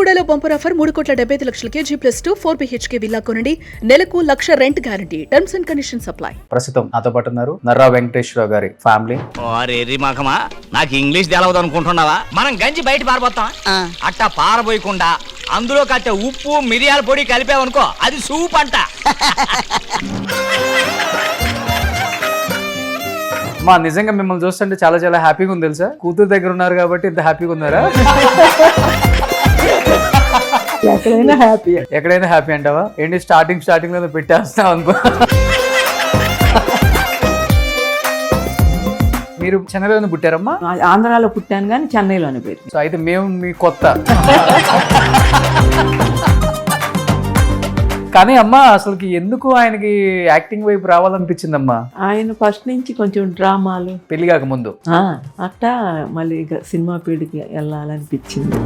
బెల్లుగూడలో bumper offer 3,75,00,000 G+2 4 BHK villa కొనండి. నెలకు 1,00,000 rent guarantee. Terms and conditions apply. ప్రస్తుతం నాతో పాటు ఉన్నారు నర్రా వెంకటేశ్వరరావు గారి ఫ్యామిలీ. నాకు ఇంగ్లీష్ తెలవదు అనుకుంటున్నావా? మనం గంజి బయట పారబోతాం, అట్టా పారబోయకుండా అందులో కట్టే ఉప్పు మిరియాల పొడి కలిపావనుకో అది సూప్ అంట. మా నిజంగా మిమ్మల్ని చూస్తుంటే చాలా చాలా హ్యాపీగా ఉంది తెలుసా. కూతురు దగ్గర ఉన్నారు కాబట్టి ఇంత హ్యాపీగా ఉన్నారా? ఎక్కడైనా హ్యాపీ అంటావా? ఏంటి స్టార్టింగ్ లో పెట్టేస్తాం అనుకో. మీరు చెన్నైలోనే పుట్టారమ్మా? ఆంధ్రాలో పుట్టాను కానీ చెన్నైలోనే పెరిగాను. సో అయితే మేము మీ కొత్త. కానీ అమ్మా అసలుకి ఎందుకు ఆయనకి యాక్టింగ్ వైపు రావాలనిపించిందమ్మా? ఆయన ఫస్ట్ నుంచి కొంచెం డ్రామాలు పెళ్లి కాక ముందు అట్టా మళ్ళీ ఇక సినిమా ఫీల్డ్కి వెళ్ళాలనిపించింది.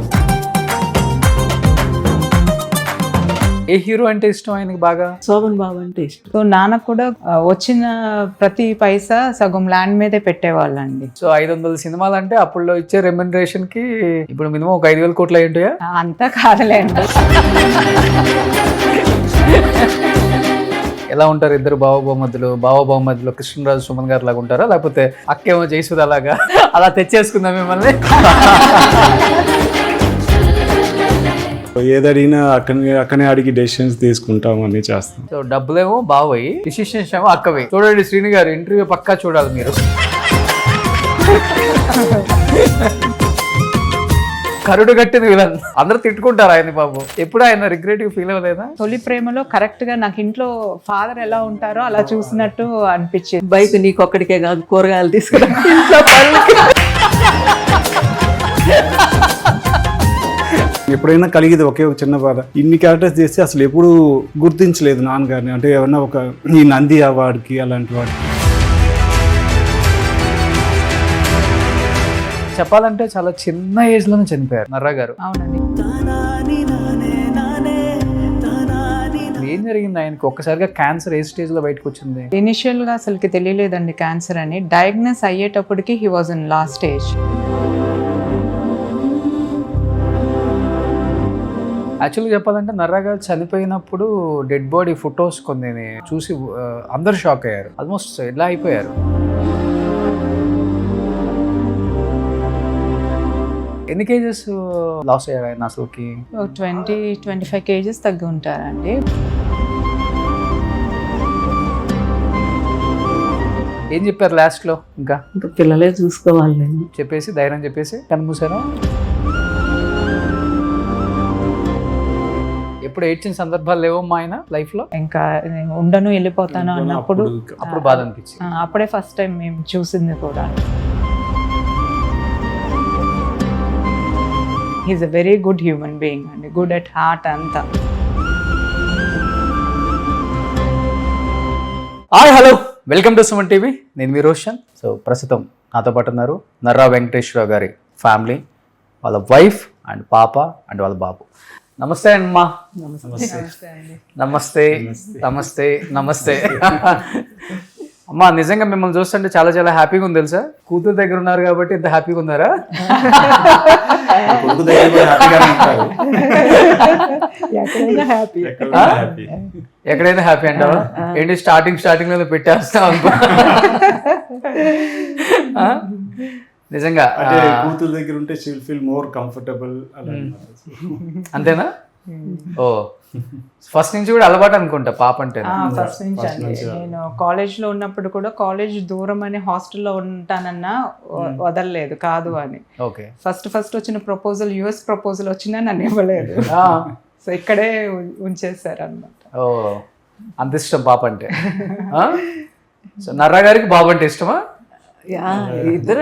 ఏ హీరో అంటే ఇష్టం ఆయనకి బాగా? శోభన్ బాబు అంటే ఇష్టం. సో నాన్నకు కూడా వచ్చిన ప్రతి పైసా సగం ల్యాండ్ మీదే పెట్టేవాళ్ళండి. సో 500 సినిమాలు అంటే అప్పుడులో ఇచ్చే రెమ్యునరేషన్ కి ఇప్పుడు మినిమం ఒక 5,000 కోట్లు అయి ఉంటాయా? అంతా కాదులేండి. ఎలా ఉంటారు ఇద్దరు బావబహుమతులు కృష్ణరాజు సుమన్ గారు లాగా ఉంటారా, లేకపోతే అక్కేమో జయసుధ అలాగా అలా తెచ్చేసుకుందాం మిమ్మల్ని? ఏదడిగినా అక్కనే అడిగి డెసిషన్స్ తీసుకుంటాం అన్ని చేస్తాం. సో డబ్బులేమో బావయి, డిసిషన్స్ ఏమో అక్కవి. చూడండి శ్రీని గారు ఇంటర్వ్యూ పక్కా చూడాలి మీరు. కరుడు కట్టింది విలన్ అందరూ తిట్టుకుంటారు ఆయన బాబు. ఎప్పుడు ఆయన రిగ్రెటివ్ ఫీల్ అవ్వలేదా? తొలి ప్రేమలో కరెక్ట్ గా నాకు ఇంట్లో ఫాదర్ ఎలా ఉంటారో అలా చూసినట్టు అనిపించింది. బైక్ నీకొక్కడికే కాదు, కూరగాయలు తీసుకురా ఇంట్లో పనులకి. ఎప్పుడైనా కలిగేది ఒకే ఒక చిన్న బాధ, ఇన్ని క్యారెక్టర్స్ చేస్తే అసలు ఎప్పుడు గుర్తించలేదు నాన్నగారిని. అంటే ఏమన్నా ఒక ఈ నంది అవార్డుకి అలాంటి వాడికి. చెప్పాలంటే చాలా చిన్న ఏజ్ లోనే చనిపోయారు నర్రా గారు. అవునండి. ఏం జరిగింది ఆయనకి? ఒక్కసారిగా క్యాన్సర్ ఏ స్టేజ్ లో బయటకు వచ్చింది? ఇనిషియల్ గా అసలుకి తెలియలేదండి క్యాన్సర్ అని. డయాగ్నోస్ అయ్యేటప్పటికి he was in last stage. యాక్చువల్గా చెప్పాలంటే నర్రా గారు చనిపోయినప్పుడు డెడ్ బాడీ ఫొటోస్ కొన్ని చూసి అందరు షాక్ అయ్యారు. ఆల్మోస్ట్ ఇలా అయిపోయారు. ఎన్ని కేజెస్ లాస్ అయ్యారు ఆయన అసలుకి? 20-25 కేజెస్ తగ్గి ఉంటారండి. ఏం చెప్పారు లాస్ట్ లో? ఇంకా పిల్లలే చూసుకోవాలి చెప్పేసి ధైర్యం చెప్పేసి కనుమూసారా? ఎప్పుడు ఏడ్చిన సందర్భాలు లేవమ్మా ఆయన లైఫ్ లో? ఇంకా నేను ఉండను వెళ్ళిపోతాను అన్నప్పుడు అప్పుడు బాధ అనిపించింది. అప్పుడే ఫస్ట్ టైం మేము చూసింది కూడా. He's a very good human being అండి, గుడ్ అట్ హార్ట్ అంతా. Hi hello, welcome to Suman TV. నేను మీ రోషన్. సో ప్రస్తుతం నాతో పాటు ఉన్నారు నర్రా వెంకటేశ్వరరావు గారి ఫ్యామిలీ, వాళ్ళ వైఫ్ అండ్ పాప అండ్ వాళ్ళ బాబు. నమస్తే అమ్మా. నమస్తే నమస్తే నమస్తే. అమ్మా నిజంగా మిమ్మల్ని చూస్తుంటే చాలా చాలా హ్యాపీగా ఉంది తెలుసా. కూతురు దగ్గర ఉన్నారు కాబట్టి ఇంత హ్యాపీగా ఉన్నారా? ఎక్కడైనా హ్యాపీ అంటావా? ఏంటి స్టార్టింగ్ లో పెట్టేస్తాం అనుకో. నిజంగా కూతురు దగ్గర ఉంటే she will feel more comfortable. అంతేనా? ఓ ఫస్ట్ నుంచి కూడా అలవాటు అనుకుంటా పాప అంటే. ఫస్ట్ నుంచి అండి. నేను కాలేజ్ లో ఉన్నప్పుడు కూడా కాలేజ్ దూరం అని హాస్టల్లో ఉంటానన్నా వదలలేదు కాదు అని. ఓకే. ఫస్ట్ వచ్చిన ప్రపోజల్ US ప్రపోజల్ వచ్చినా నన్ను ఇవ్వలేదు. సో ఇక్కడే ఉంచేసారు అన్నమాట. ఓ అంత ఇష్టం పాప అంటే. సో నర్రా గారికి బాబు అంటే ఇష్టమా? ఇద్దరు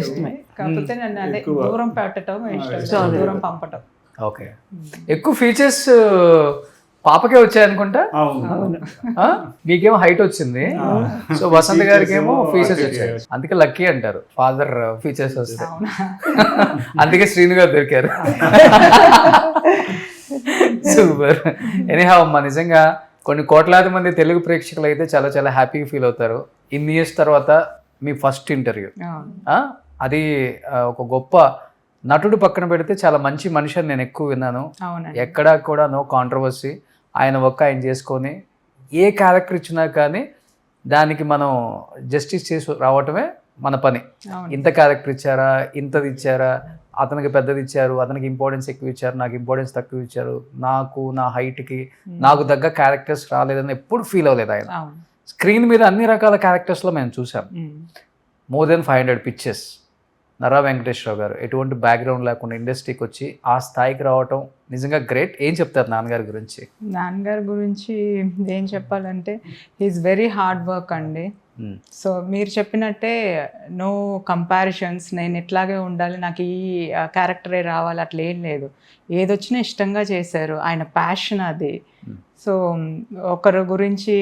ఇష్టమే. కాకపోతే నన్ను అదే దూరం పెట్టడం ఇష్టం, దూరం పంపటం. ఓకే. ఎక్కువ ఫీచర్స్ పాపకే వచ్చాయనుకుంటా. మీకేమో హైట్ వచ్చింది, సో వసంత్ గారికి ఏమో ఫీచర్స్ వచ్చాయి. అందుకే లక్కీ అంటారు ఫాదర్ ఫీచర్స్ వస్తాయి. అందుకే శ్రీను గారు దొరికారు. సూపర్. ఎనీహౌ అమ్మా, నిజంగా కొన్ని కోట్లాది మంది తెలుగు ప్రేక్షకులు అయితే చాలా చాలా హ్యాపీగా ఫీల్ అవుతారు. ఇన్ని ఇయర్స్ తర్వాత మీ ఫస్ట్ ఇంటర్వ్యూ, అది ఒక గొప్ప నటుడు పక్కన పెడితే చాలా మంచి మనిషి అని నేను ఎక్కువ విన్నాను. అవునండి. ఎక్కడా కూడా నో కాంట్రవర్సీ, ఆయన వర్క్ ఆయన చేసుకొని ఏ క్యారెక్టర్ ఇచ్చినా కానీ దానికి మనం జస్టిస్ చేసి రావటమే మన పని. అవును. ఇంత క్యారెక్టర్ ఇచ్చారా, ఇంతది ఇచ్చారా, అతనికి పెద్దది ఇచ్చారు, అతనికి ఇంపార్టెన్స్ ఎక్కువ ఇచ్చారు, నాకు ఇంపార్టెన్స్ తక్కువ ఇచ్చారు, నాకు నా హైట్కి నాకు తగ్గ క్యారెక్టర్స్ రాలేదని ఎప్పుడు ఫీల్ అవ్వలేదు ఆయన. అవును. స్క్రీన్ మీద అన్ని రకాల క్యారెక్టర్స్లో మేము చూసాం. More than 500 pictures. Narra Venkateswara Rao ఎటువంటి బ్యాక్గ్రౌండ్ లేకుండా ఇండస్ట్రీకి వచ్చి ఆ స్థాయికి రావటం నిజంగా గ్రేట్. ఏం చెప్తారు నాన్నగారి గురించి? నాన్నగారి గురించి ఏం చెప్పాలంటే హీఈస్ వెరీ హార్డ్ వర్క్ అండి. సో మీరు చెప్పినట్టే నో కంపారిజన్స్, నేను ఇట్లాగే ఉండాలి, నాకు ఈ క్యారెక్టరే రావాలి అట్లా ఏం లేదు. ఏదొచ్చినా ఇష్టంగా చేశారు, ఆయన ప్యాషన్ అది. సో ఒకరి గురించి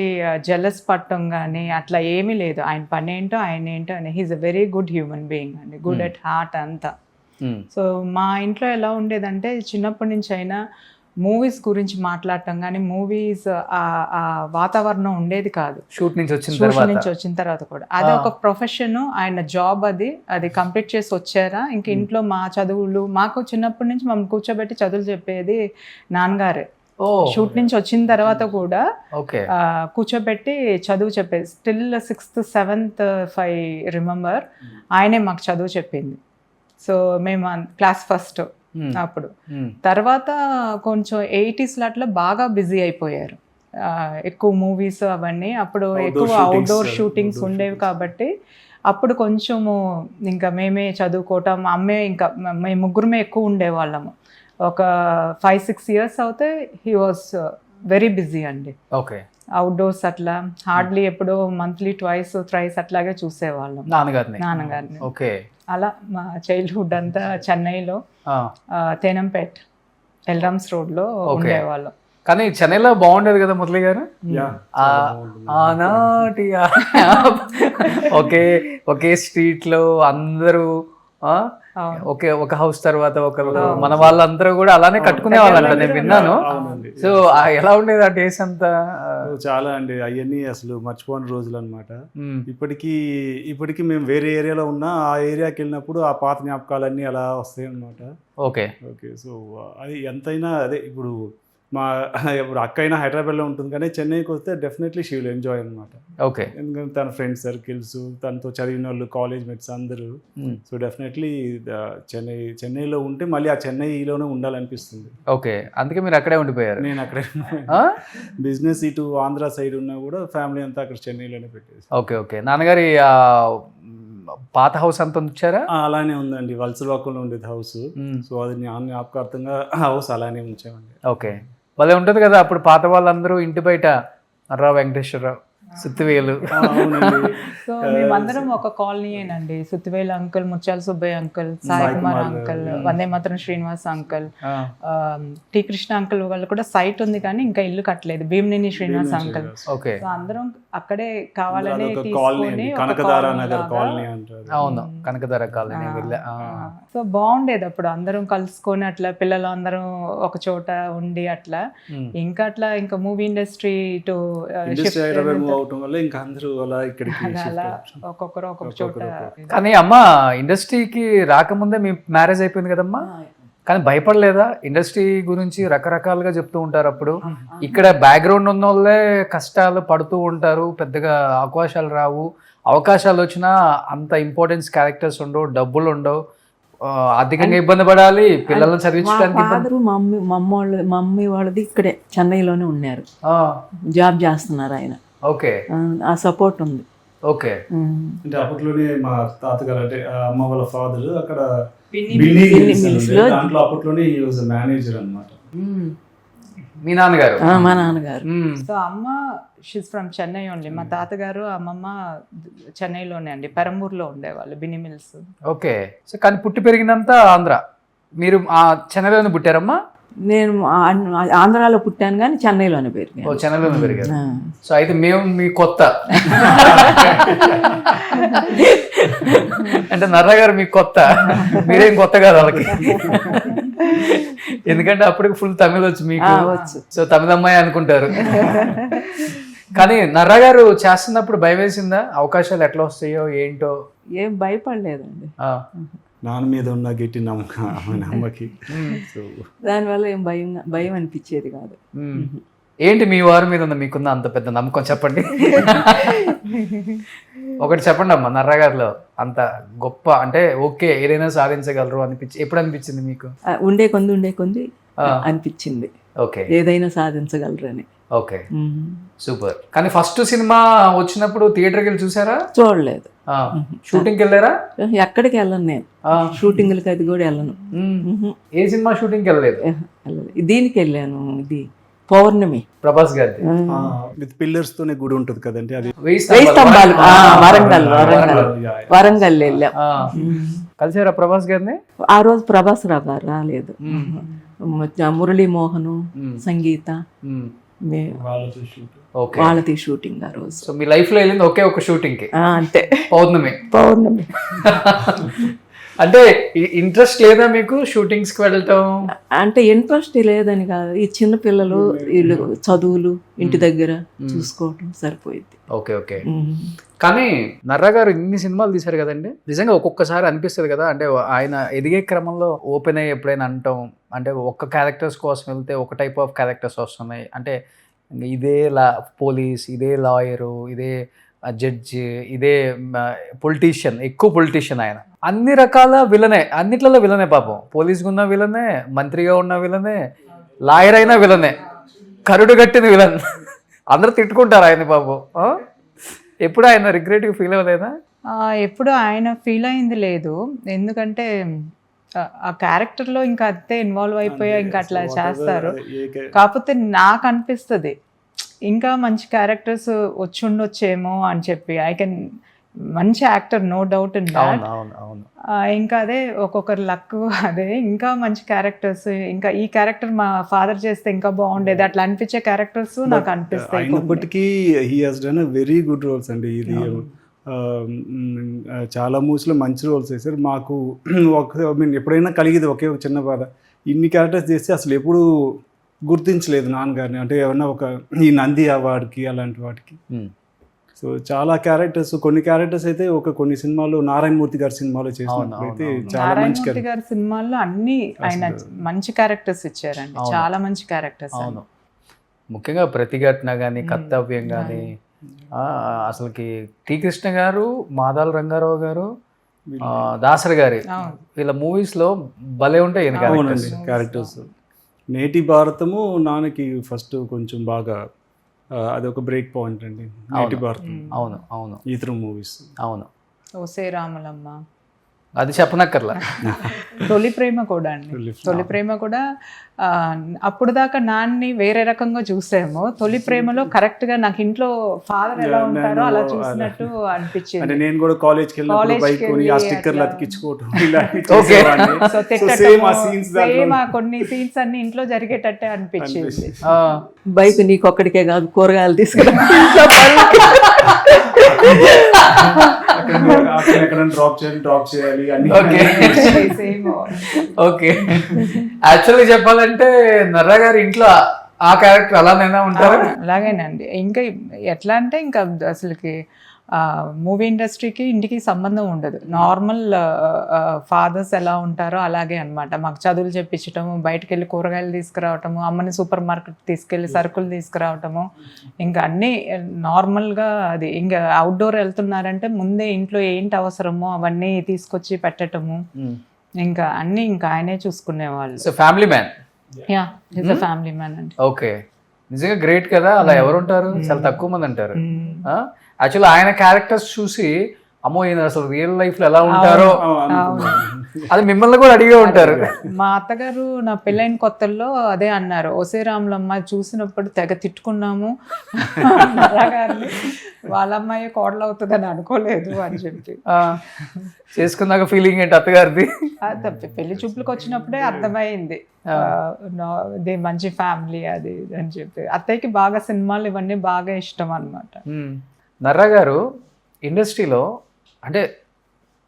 జెలస్ పట్టడం కానీ అట్లా ఏమీ లేదు. ఆయన పని ఏంటో ఆయన ఏంటో అని he's a very good human being అండి, గుడ్ ఎట్ హార్ట్ అంతా. సో మా ఇంట్లో ఎలా ఉండేదంటే చిన్నప్పటి నుంచి అయినా మూవీస్ గురించి మాట్లాడటం కానీ మూవీస్ ఆ వాతావరణం ఉండేది కాదు. షూట్ నుంచి వచ్చిన తర్వాత కూడా అదే ఒక ప్రొఫెషన్, ఆయన జాబ్ అది కంప్లీట్ చేసి వచ్చారా. ఇంక ఇంట్లో మా చదువులు, మాకు చిన్నప్పటి నుంచి మమ్మల్ని కూర్చోబెట్టి చదువులు చెప్పేది నాన్నగారే. షూట్ నుంచి వచ్చిన తర్వాత కూడా కూర్చోబెట్టి చదువు చెప్పేది. Still 6th 7th I remember ఆయనే మాకు చదువు చెప్పింది. సో మేము క్లాస్ ఫస్ట్ అప్పుడు. తర్వాత కొంచెం 80s అట్లా బాగా బిజీ అయిపోయారు, ఎక్కువ మూవీస్ అవన్నీ. అప్పుడు ఎక్కువ అవుట్డోర్ షూటింగ్స్ ఉండేవి కాబట్టి అప్పుడు కొంచెము ఇంకా మేమే చదువుకోవటం, అమ్మే ఇంకా మేము ముగ్గురమే ఎక్కువ ఉండేవాళ్ళము. ఒక 5-6 years అవుతే హీ వాజ్ వెరీ బిజీ అండి. ఓకే. అవుట్డోర్స్ అట్లా హార్డ్లీ ఎప్పుడో మంత్లీ 2-3 అట్లాగే చూసేవాళ్ళం నాన్నగారిని. ఓకే. అలా మా చైల్డ్హుడ్ అంతా చెన్నైలో తేనంపేట్ ఎల్రామ్స్ రోడ్లో ఉండేవాళ్ళం. కానీ చెన్నైలో బాగుండేది కదా మురళి గారు. ఆనాటి ఒకే స్ట్రీట్ లో అందరూ ఒక హౌస్ తర్వాత ఒకరు, మన వాళ్ళందరూ కూడా అలానే కట్టుకునే వాళ్ళంట, నేను విన్నాను. సో ఎలా ఉండేది ఆ డేస్ అంతా? చాలా అండి, అవన్నీ అసలు మర్చిపోని రోజులు అనమాట. ఇప్పటికీ మేము వేరే ఏరియాలో ఉన్నా ఆ ఏరియాకి వెళ్ళినప్పుడు ఆ పాత జ్ఞాపకాలన్నీ అలా వస్తాయి అనమాట. ఓకే. సో అది ఎంతైనా అదే ఇప్పుడు అక్క అయినా హైదరాబాద్లో ఉంటుంది కానీ చెన్నైకి వస్తే డెఫినెట్లీ షీ విల్ ఎంజాయ్ అనమాట. ఓకే. ఎందుకంటే తన ఫ్రెండ్ సర్కిల్స్, తనతో చదివిన వాళ్ళు, కాలేజ్ మేట్స్ అందరూ. సో డెఫినెట్లీ చెన్నైలో ఉంటే మళ్ళీ ఆ చెన్నైలోనే ఉండాలనిపిస్తుంది. ఓకే. అందుకే మీరు అక్కడే ఉండిపోయారు? నేను అక్కడే బిజినెస్ ఇటు ఆంధ్ర సైడ్ ఉన్నా కూడా ఫ్యామిలీ అంతా అక్కడ చెన్నైలోనే పెట్టేసి. ఓకే. ఓకే. నాన్నగారి పాత హౌస్ అంతా ఉంచారా? అలానే ఉందండి, వలసవాకంలో ఉండేది హౌస్. సో అది జ్ఞాపకార్థంగా హౌస్ అలానే ఉంచామండి. ఓకే. భలే ఉంటుంది కదా అప్పుడు పాత వాళ్ళందరూ ఇంటి బయట నర్రా వెంకటేశ్వరరావు, సుత్తివేలు. సో మేమందరం ఒక కాలనీయేనండి. సుత్తివేలు అంకుల్, ముత్యాల సుబ్బయ్య అంకుల్, సాయి కుమార్ అంకుల్, వందే మాత్రం Srinivas uncle, T Krishna uncle వాళ్ళు కూడా సైట్ ఉంది కానీ ఇంకా ఇల్లు కట్టలేదు, Bhimineni Srinivas uncle. Okay. So అందరం అక్కడే కావాలని కనకదార నగర్ కాలనీ అంటారు. అవును, కనకదార కాలనీ. సో బాగుండేది అప్పుడు అందరం కలుసుకొని అట్లా, పిల్లలు అందరం ఒక చోట ఉండి అట్లా. ఇంకా అట్లా ఇంకా మూవీ ఇండస్ట్రీ టు అవటం వల్ల ఇంకా అందరూ అలా ఇక్కడికి ఒక్కొక్కరు ఒక్కొక్క చోట. కానీ అమ్మ ఇండస్ట్రీకి రాకముందే మీ మ్యారేజ్ అయిపోయింది కదమ్మా, కానీ భయపడలేదా? ఇండస్ట్రీ గురించి రకరకాలుగా చెప్తూ ఉంటారు. అప్పుడు ఇక్కడ బ్యాక్గ్రౌండ్ ఉన్న వాళ్ళే కష్టాలు పడుతూ ఉంటారు, పెద్దగా అవకాశాలు రావు, అవకాశాలు వచ్చినా అంత ఇంపార్టెన్స్ క్యారెక్టర్స్ ఉండవు, డబ్బులు ఉండవు, అధికంగా ఇబ్బంది పడాలి, పిల్లల్ని చదివించడానికి. మమ్మీ వాళ్ళది ఇక్కడే చెన్నైలోనే ఉన్నారు, జాబ్ చేస్తున్నారు ఆయన. ఓకే. ఆ సపోర్ట్ ఉంది. ఓకే. అంటే అప్పట్లోనే మా తాతగారు అంటే అమ్మ వాళ్ళ ఫాదర్ అక్కడ దాంట్లో అప్పట్లోనే మేనేజర్ అన్నమాట. మీ నాన్నగారు? మా నాన్నగారు. సో అమ్మ షీస్ ఫ్రమ్ చెన్నై ఓన్లీ. మా తాతగారు అమ్మమ్మ చెన్నైలోనే అండి, పెరంబూర్లో ఉండేవాళ్ళు, బిని మిల్స్. ఓకే. సో కానీ పుట్టి పెరిగిందంతా ఆంధ్ర. మీరు చెన్నైలోనే పుట్టారమ్మా? నేను ఆంధ్రాలో పుట్టాను కానీ చెన్నైలోనే పెరిగాను. చెన్నైలోనే పెరిగారు. సో అయితే మేము మీ కొత్త అంటే నర్రా గారు మీకు కొత్త, మీరేం కొత్త కాదు వాళ్ళకి. ఎందుకంటే అప్పటికి ఫుల్ తమిళ్ వచ్చు మీకు, సో తమిళ అమ్మాయి అనుకుంటారు. కానీ నర్రా గారు చేస్తున్నప్పుడు భయం వేసిందా? అవకాశాలు ఎట్లా వస్తాయో ఏంటో? ఏం భయపడలేదండి. నాన్న మీద ఉన్న గట్టి నమ్మకం ఆమె అమ్మకి. సో దానివల్ల ఏం భయం అనిపించేది కాదు. ఏంటి మీ వారి మీద ఉన్న మీకున్న అంత పెద్ద నమ్మకం చెప్పండి. ఒకటి చెప్పండి అమ్మా, నర్రా గారిలో అంత గొప్ప అంటే ఓకే ఏదైనా సాధించగలరు ఎప్పుడు అనిపించింది మీకు? ఉండే కొంది అనిపించింది ఓకే ఏదైనా సాధించగలరు అని. Okay super. కానీ ఫస్ట్ సినిమా వచ్చినప్పుడు థియేటర్కి వెళ్ళి చూసారా? చూడలేదు. షూటింగ్కి వెళ్ళారా? ఎక్కడికి వెళ్ళను నేను, షూటింగ్లకి అది కూడా వెళ్ళను. ఏ సినిమా షూటింగ్కి వెళ్ళలేదు? దీనికి వెళ్ళాను, ఇది పౌర్ణమి ప్రభాస్ గారి విత్ పిల్లర్స్ తోనే గుడి ఉంటుంది కదండి, అది వెయ్యి స్తంభాలు. వరంగల్ వెళ్ళాం. కలిసారా ప్రభాస్ గారిని? ఆ రోజు ప్రభాస్ రావు గారు రాలేదు, మురళీ మోహను సంగీత వాళ్ళది షూటింగ్ ఆ రోజు. సో మీ లైఫ్ లో వెళ్ళింది ఒకే ఒక షూటింగ్ కి, అంతే, పౌర్ణమి. అంటే ఇంట్రెస్ట్ లేదా మీకు షూటింగ్స్ కి వెళ్ళటం? అంటే ఇంట్రెస్ట్ లేదని కాదు, ఈ చిన్న పిల్లలు వీళ్ళు చదువులు ఇంటి దగ్గర చూసుకోవటం సరిపోయింది. Okay okay. కానీ నర్రా గారు ఇన్ని సినిమాలు తీశారు కదండి, నిజంగా ఒక్కొక్కసారి అనిపిస్తుంది కదా, అంటే ఆయన ఎదిగే క్రమంలో ఓపెన్ అయ్యి ఎప్పుడైనా అంటాం అంటే ఒక్క క్యారెక్టర్స్ కోసం వెళ్తే ఒక టైప్ ఆఫ్ క్యారెక్టర్స్ వస్తున్నాయి, అంటే ఇదే పోలీస్, ఇదే లాయరు, ఇదే జడ్జి, ఇదే పొలిటీషియన్, ఎక్కువ పొలిటీషియన్ ఆయన. అన్ని రకాల విలనే, అన్నిట్లలో విలనే పాపం. పోలీస్గా ఉన్న విలనే, మంత్రిగా ఉన్న విలనే, లాయర్ అయినా విలనే, కరుడు కట్టిన విలన్. అందరూ తిట్టుకుంటారు ఆయన పాపం. ఎప్పుడు ఆయన రిగ్రెట్గా ఫీల్ అవ్వలేదా? ఎప్పుడు ఆయన ఫీల్ అయింది లేదు, ఎందుకంటే ఆ క్యారెక్టర్లో ఇంకా అంతే ఇన్వాల్వ్ అయిపోయా, ఇంకా అట్లా చేస్తారు. కాకపోతే నాకు అనిపిస్తుంది ఇంకా మంచి క్యారెక్టర్స్ వచ్చి ఉండొచ్చేమో అని చెప్పి. ఐ కెన్ మంచి actor, no doubt in that. ఇంకా అదే ఒక్కొక్కరు లక్, అదే ఇంకా మంచి క్యారెక్టర్స్, ఇంకా ఈ క్యారెక్టర్ మా ఫాదర్ చేస్తే ఇంకా బాగుండేది అట్లా అనిపించే క్యారెక్టర్స్ నాకు అనిపిస్తాయి. అయినప్పటికీ he has done very good roles అండి. ఇది చాలా మూవీస్లో మంచి రోల్స్ చేశారు. మాకు ఎప్పుడైనా కలిగేది ఒకే ఒక చిన్న బాధ, ఇన్ని క్యారెక్టర్స్ చేస్తే అసలు ఎప్పుడు గుర్తించలేదు నాన్నగారిని, అంటే ఏమన్నా ఒక ఈ నంది అవార్డుకి అలాంటి వాటికి. సో చాలా క్యారెక్టర్స్, కొన్ని క్యారెక్టర్స్ అయితే కొన్ని సినిమాలు నారాయణమూర్తి గారి సినిమాలో చేసినప్పుడు అయితే చాలా మంచి నారాయణమూర్తి గారి సినిమాల్లో అన్ని ఆయన మంచి క్యారెక్టర్స్ ఇచ్చారండి, చాలా మంచి క్యారెక్టర్స్. అవును, ముఖ్యంగా ప్రతిఘటన కానీ, కర్తవ్యం కానీ, అసలుకి టి కృష్ణ గారు, మాదాల రంగారావు గారు, దాసరి గారి వీళ్ళ మూవీస్ లో భలే ఉంటాయి క్యారెక్టర్స్. నేటి భారతము నాన్నకి ఫస్ట్ కొంచెం బాగా అదొక బ్రేక్ పాయింట్ అండి, నేటి భారతం. అవును అవును, ఈతరం మూవీస్. అవును, ఓసే రాములమ్మ, అది చెప్పనక్కర్లా. తొలి ప్రేమ కూడా అండి, తొలి ప్రేమ కూడా అప్పుడు దాకా నాన్ని వేరే రకంగా చూసాము. తొలి ప్రేమలో కరెక్ట్ గా నాకు ఇంట్లో ఫాదర్ ఎలా ఉంటారో అలా చూసినట్టు అనిపించింది. అంటే నేను కూడా కాలేజ్కి వెళ్ళినప్పుడు బైక్ కొని ఆ స్టిక్కర్లు అతికించుకోవటం, కొన్ని సీన్స్ అన్ని ఇంట్లో జరిగేటట్టే అనిపించింది. బైక్ నీకొక్కడికే కాదు, కూరగాయలు తీసుకురా డ్రాప్ చేయాలి. ఓకే, యాక్చువల్గా చెప్పాలంటే నర్రా గారి ఇంట్లో ఆ క్యారెక్టర్ అలానైనా ఉంటారు. అలాగేనండి. ఇంకా ఎట్లా అంటే ఇంకా అసలుకి మూవీ ఇండస్ట్రీకి ఇంటికి సంబంధం ఉండదు. నార్మల్ ఫాదర్స్ ఎలా ఉంటారో అలాగే అనమాట. మాకు చదువులు చెప్పించటము, బయటకు వెళ్ళి కూరగాయలు తీసుకురావటము, అమ్మని సూపర్ మార్కెట్ తీసుకెళ్ళి సరుకులు తీసుకురావటము, ఇంకా అన్నీ నార్మల్గా. అది ఇంకా అవుట్డోర్ వెళ్తున్నారంటే ముందే ఇంట్లో ఏంటి అవసరమో అవన్నీ తీసుకొచ్చి పెట్టటము, ఇంకా అన్నీ ఇంకా ఆయనే చూసుకునేవాళ్ళు. Family man. Yeah, is a family man అండి. ఓకే, నిజంగా గ్రేట్ కదా. అలా ఎవరు ఉంటారు? చాలా తక్కువ మంది అంటారు. యాక్చువల్లీ ఆయన క్యారెక్టర్స్ చూసి అమ్మో ఈయన అసలు రియల్ లైఫ్ లో ఎలా ఉంటారో అది మిమ్మల్ని కూడా అడిగే ఉంటారు. మా అత్తగారు నా పెళ్ళైన కొత్తల్లో అదే అన్నారు, ఓసే రాములమ్మ చూసినప్పుడు తెగ తిట్టుకున్నాము గారిని, వాళ్ళ అమ్మాయి కోడలు అవుతుందని అనుకోలేదు అని చెప్పి. చేసుకున్నాక ఫీలింగ్ ఏంటి అత్తగారిది? పెళ్లి చూపులకు వచ్చినప్పుడే అర్థమైంది ఇది మంచి ఫ్యామిలీ అది అని చెప్పి. అత్తయ్యకి బాగా సినిమాలు ఇవన్నీ బాగా ఇష్టం అనమాట. నర్రా గారు ఇండస్ట్రీలో అంటే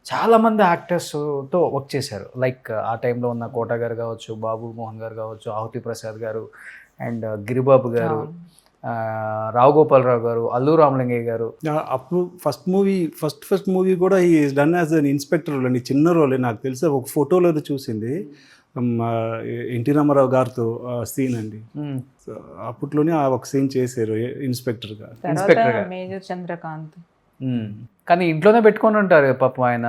చాలామంది యాక్టర్స్తో వర్క్ చేశారు. లైక్ ఆ టైంలో ఉన్న కోట గారు కావచ్చు, బాబు మోహన్ గారు కావచ్చు, ఆహుతి ప్రసాద్ గారు, అండ్ గిరిబాబు గారు, రావు గోపాలరావు గారు, అల్లు రామలింగయ్య గారు. అప్పుడు ఫస్ట్ మూవీ కూడా ఈ done as an inspector role అండి, చిన్న రోలే. నాకు తెలిసి ఒక ఫోటోలో చూసింది ఎన్టీ రామారావు గారితో సీన్ అండి. సో అప్పట్లోనే ఆ ఒక సీన్ చేశారు ఇన్స్పెక్టర్గా. తర్వాత మేజర్ చంద్రకాంత్. కానీ ఇంట్లోనే పెట్టుకొని ఉంటారు పాపం ఆయన,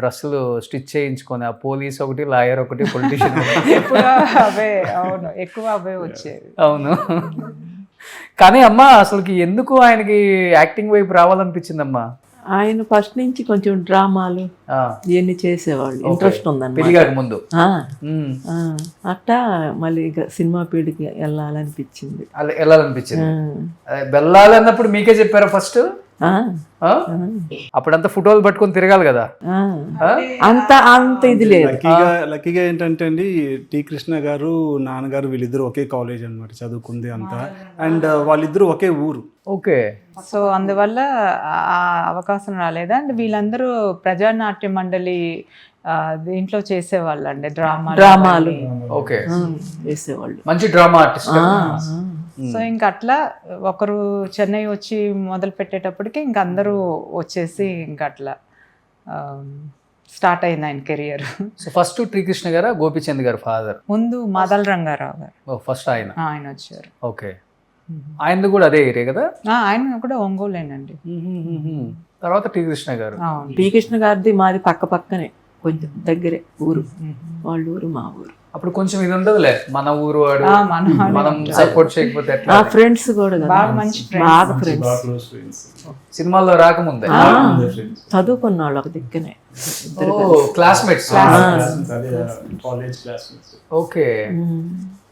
డ్రెస్సులు స్టిచ్ చేయించుకొని. ఆ పోలీస్ ఒకటి, లాయర్ ఒకటి, పొలిటీషియన్ ఎక్కువ అవే, అవును ఎక్కువ అవే వచ్చేవి. అవును. కానీ అమ్మ అసలుకి ఎందుకు ఆయనకి యాక్టింగ్ వైపు రావాలనిపించిందమ్మా? ఆయన ఫస్ట్ నుంచి కొంచెం డ్రామాలు ఇవన్నీ చేసేవాళ్ళు, ఇంట్రెస్ట్ ఉందన్నమాట. పెరిగాక ముందు అట్టా మళ్ళీ ఇక సినిమా ఫీల్డ్కి వెళ్ళాలనిపించింది. వెళ్ళాలనిపించింది. వెళ్ళాలన్నప్పుడు మీకే చెప్పారా ఫస్ట్? అప్పుడంతా ఫోటోలు పట్టుకొని తిరగాలి కదా. అంత ఇది లేదు. లక్కీగా ఏంటంటే అండి, టి కృష్ణ గారు నాన్నగారు వీళ్ళిద్దరు ఒకే కాలేజ్ అనమాట చదువుకుంది అంతా, అండ్ వాళ్ళిద్దరు ఒకే ఊరు. ఓకే. సో అందువల్ల ఆ అవకాశం రాలేదు. అండ్ వీళ్ళందరూ ప్రజానాట్య మండలి దీంట్లో చేసేవాళ్ళు అండి, డ్రామాలు ఓకే చేసేవాళ్ళు, మంచి డ్రామా ఆర్టిస్ట్. సో ఇంకా అట్లా ఒకరు చెన్నై వచ్చి మొదలు పెట్టేటప్పటికి ఇంక అందరూ వచ్చేసి ఇంకా అట్లా స్టార్ట్ అయింది ఆయన career. So first T Krishna గారా, గోపిచంద్ గారు ఫాదర్? ముందు మాదల రంగారావు గారు. ఫస్ట్ ఆయన వచ్చారు. ఓకే. ఆయనది కూడా అదే ఏరియా కదా? ఆయన కూడా ఒంగోలేనండి. తర్వాత టి కృష్ణ గారు. టి కృష్ణ గారిది మాది పక్క పక్కనే, కొంచెం దగ్గరే ఊరు, వాళ్ళ ఊరు మా ఊరు. అప్పుడు కొంచెం ఇది ఉండదులే, మన ఊరు వాడు, మనం సపోర్ట్ చేయకపోతే ఎట్లా? ఫ్రెండ్స్ కూడా బాగా మంచి బాగా ఫ్రెండ్స్, సినిమాల్లో రాకముందే చదువుకున్న వాళ్ళు ఒక దిక్కునే, క్లాస్మేట్స్. ఓకే.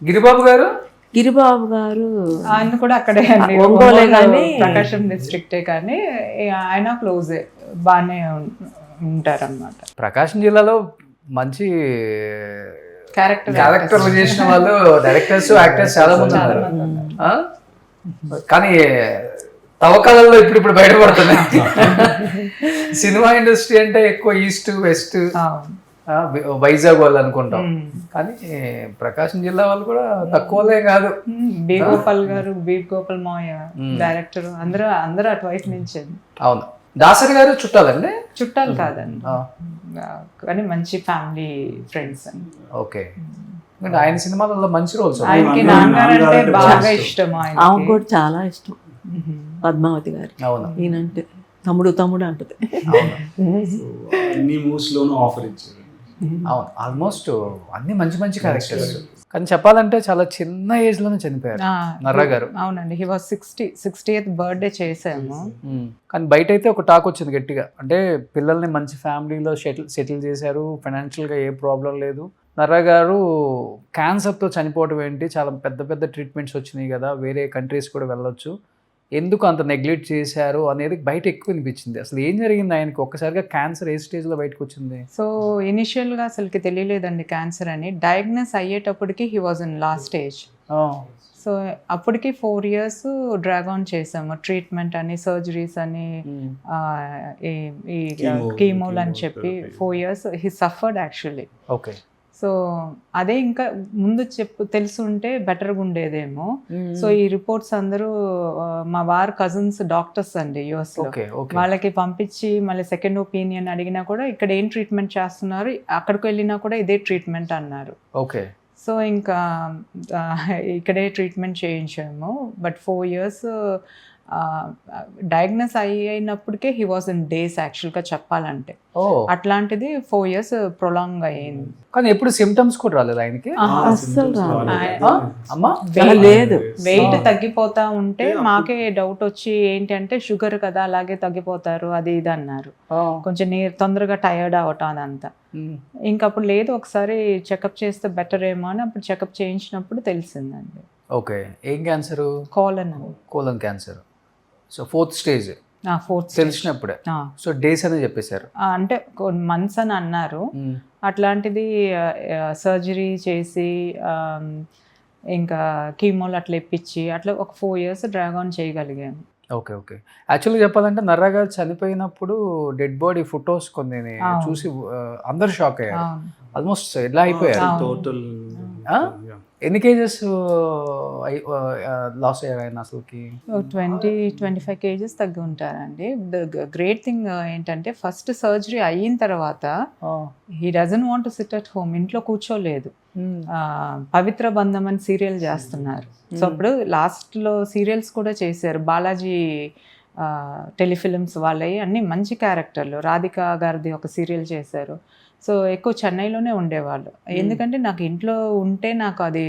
గిరిబాబు గారు? గిరిబాబు గారు ఆయన కూడా అక్కడే అండి, ఒంగోలే కానీ ప్రకాశం డిస్ట్రిక్టే, కానీ ఆయన క్లోజే, బాగానే ఉంటారన్నమాట. ప్రకాశం జిల్లాలో మంచి క్యారెక్టర్లు చేసిన వాళ్ళు, డైరెక్టర్స్, యాక్టర్స్ చాలా మంది ఉన్నారు. కానీ తవ్వకాలలో ఇప్పుడు బయటపడుతున్నాయి. సినిమా ఇండస్ట్రీ అంటే ఎక్కువ ఈస్ట్ వెస్ట్, వైజాగ్ వాళ్ళు అనుకుంటాం, కానీ ప్రకాశం జిల్లా వాళ్ళు కూడా తక్కువలే కాదు. బి గోపాల్ గారు, బి గోపాల్ మావయ్య డైరెక్టర్, అందరూ అటువైపు నుంచి. అవును. దాసరి గారు చుట్టాలండి? చుట్టాలు కాదండి, కానీ మంచి ఫ్యామిలీ ఫ్రెండ్స్ అండి. ఓకే. ఆయన సినిమాలలో మంచి రోల్స్. ఆయనకి నాన్నగారు అంటే బాగా ఇష్టం. ఆమె కూడా చాలా ఇష్టం, పద్మావతి గారు. అవును. ఈయనంటే తమ్ముడు అంటది. అన్ని మూవ్స్ లోనూ ఆఫర్ ఇచ్చారు. అవును, ఆల్మోస్ట్ అన్ని మంచి మంచి క్యారెక్టర్స్. కానీ చెప్పాలంటే చాలా చిన్న ఏజ్ లోనే చనిపోయారు నర్రా గారు. అవునండి, హీ వాస్ 60th బర్త్డే చేసాము. కానీ బయట అయితే ఒక టాక్ వచ్చింది గట్టిగా, అంటే పిల్లల్ని మంచి ఫ్యామిలీలో సెటిల్ చేశారు, ఫైనాన్షియల్గా ఏ ప్రాబ్లం లేదు. నర్రా గారు క్యాన్సర్తో చనిపోవడం ఏంటి, చాలా పెద్ద పెద్ద ట్రీట్మెంట్స్ వచ్చినాయి కదా, వేరే కంట్రీస్ కూడా వెళ్ళొచ్చు, ఎందుకు అంత నెగ్లెక్ట్ చేశారు అనేది బయట ఎక్కువ వినిపించింది. అసలు ఏం జరిగింది ఆయనకి? ఒక్కసారిగా క్యాన్సర్ ఏ స్టేజ్లో బయటకు వచ్చింది? సో ఇనిషియల్గా అసలుకి తెలియలేదండి క్యాన్సర్ అని. డయాగ్నోస్ అయ్యేటప్పటికి he was in last stage. So అప్పటికి 4 years డ్రాగ్ ఆన్ చేసాము, ట్రీట్మెంట్ అని, సర్జరీస్ అని, ఈ కీమోలు అని చెప్పి 4 years he suffered actually. Okay. So అదే ఇంకా ముందు తెలుసుంటే బెటర్గా ఉండేదేమో. సో ఈ రిపోర్ట్స్ అందరూ మా వారు కజిన్స్ డాక్టర్స్ అండి US లో, వాళ్ళకి పంపించి మళ్ళీ సెకండ్ ఒపీనియన్ అడిగినా కూడా ఇక్కడ ఏం ట్రీట్మెంట్ చేస్తున్నారు, అక్కడికి వెళ్ళినా కూడా ఇదే ట్రీట్మెంట్ అన్నారు. ఓకే. సో ఇంకా ఇక్కడే ట్రీట్మెంట్ చేయించాము. బట్ 4 years డయాగ్నోస్ అయినప్పటికే హీ వాజ్ ఇన్ డేస్ యాక్చువల్గా చెప్పాలంటే. అట్లాంటిది 4 years ప్రొలాంగ్ అయ్యింది. కానీ ఎప్పుడు సిమ్టమ్స్ కూడా రాలేదు ఆయనకి? లేదు. వెయిట్ తగ్గిపోతా ఉంటే మాకే డౌట్ వచ్చి ఏంటి అంటే షుగర్ కదా అలాగే తగ్గిపోతారు అది ఇది అన్నారు. కొంచెం తొందరగా టైర్డ్ అవటం అదంతా. ఇంకప్పుడు లేదు, ఒకసారి చెకప్ చేస్తే బెటర్ ఏమో అని అప్పుడు చెకప్ చేయించినప్పుడు తెలిసిందండి. ఓకే. ఏం cancer? Colon cancer. So 4th stage తెలిసినప్పుడే. సో డేస్ అని చెప్పేశారు, అంటే మంత్స్ అని అన్నారు. అట్లాంటిది సర్జరీ చేసి ఇంకా కీమోలు అట్లా ఇప్పించి అట్లా ఒక 4 years డ్రాగ్ ఆన్ చేయగలిగాను. ఓకే. ఓకే. యాక్చువల్గా చెప్పాలంటే నర్రా గారు చనిపోయినప్పుడు డెడ్ బాడీ ఫొటోస్ కొన్ని చూసి అందరు షాక్ అయ్యారు. ఆల్మోస్ట్ ఎలా అయిపోయారు, ఎన్ని కేజెస్ లాస్ అయ్యారు ఆయన అసలుకి? 20-25 కేజెస్ తగ్గి ఉంటారండి. గ్రేట్ థింగ్ ఏంటంటే ఫస్ట్ సర్జరీ అయిన తర్వాత he doesn't want to SIT at home, ఇంట్లో కూర్చోలేదు. పవిత్ర బంధం అని సీరియల్ చేస్తున్నారు. సో అప్పుడు లాస్ట్లో సీరియల్స్ కూడా చేశారు. బాలాజీ టెలిఫిలిమ్స్ వాళ్ళవి అన్ని మంచి క్యారెక్టర్లు. రాధిక గారిది ఒక సీరియల్ చేశారు. సో ఎక్కువ చెన్నైలోనే ఉండేవాళ్ళు. ఎందుకంటే నాకు ఇంట్లో ఉంటే నాకు అది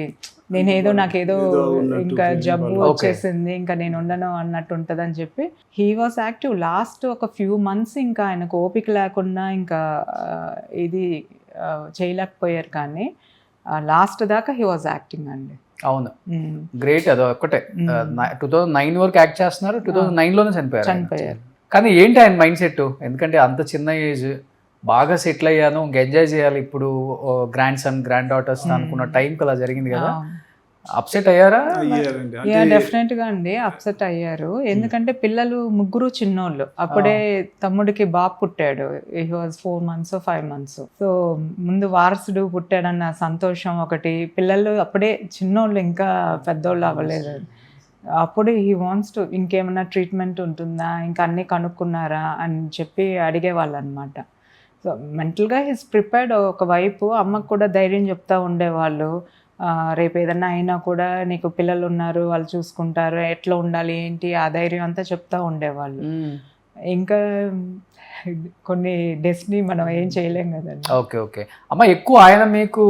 నాకేదో ఇంకా జబ్బు వచ్చేసింది, ఇంకా నేను ఉండను అన్నట్టు ఉంటుందని చెప్పి హీ వాజ్ యాక్టివ్. లాస్ట్ ఒక ఫ్యూ మంత్స్ ఇంకా ఆయనకు ఓపిక లేకుండా ఇంకా ఇది చేయలేకపోయారు, కానీ లాస్ట్ దాకా హీ వాజ్ యాక్టింగ్ అండి. అవును, గ్రేట్. అది ఒక్కటే 2009 వరకు యాక్ట్ చేస్తున్నారు, 2009లోనే చనిపోయారు. కానీ ఏంటి ఆయన మైండ్ సెట్? ఎందుకంటే అంత చిన్న ఏజ్, బాగా సెటిల్ అయ్యాను, ఇంకా ఎంజాయ్ చేయాలి ఇప్పుడు గ్రాండ్ సన్ గ్రాండ్ డాటర్స్ అనుకున్న టైంకి అలా జరిగింది కదా. అప్సెట్ అయ్యారా? డెఫినెట్ గా అండి అప్సెట్ అయ్యారు. ఎందుకంటే పిల్లలు ముగ్గురు చిన్నోళ్ళు. అప్పుడే తమ్ముడికి బాబు పుట్టాడు, he was 4 months 5 months. So ముందు వారసుడు పుట్టాడన్న సంతోషం ఒకటి, పిల్లలు అప్పుడే చిన్నోళ్ళు, ఇంకా పెద్దోళ్ళు అవ్వలేదు. అప్పుడు హీ వాంట్స్ టు ఇంకేమైనా ట్రీట్మెంట్ ఉంటుందా, ఇంకా అన్నీ కనుక్కున్నారా అని చెప్పి అడిగేవాళ్ళు అనమాట. సో మెంటల్గా హీస్ ప్రిపేర్డ్. ఒకవైపు అమ్మకు కూడా ధైర్యం చెప్తా ఉండేవాళ్ళు, రేపు ఏదన్నా అయినా కూడా నీకు పిల్లలు ఉన్నారు, వాళ్ళు చూసుకుంటారు, ఎట్లా ఉండాలి ఏంటి, ఆ ధైర్యం అంతా చెప్తా ఉండేవాళ్ళు. ఇంకా కొన్ని డెస్టినీ మనం ఏం చేయలేం కదండి. ఓకే ఓకే అమ్మ, ఎక్కువ ఆయన మీకు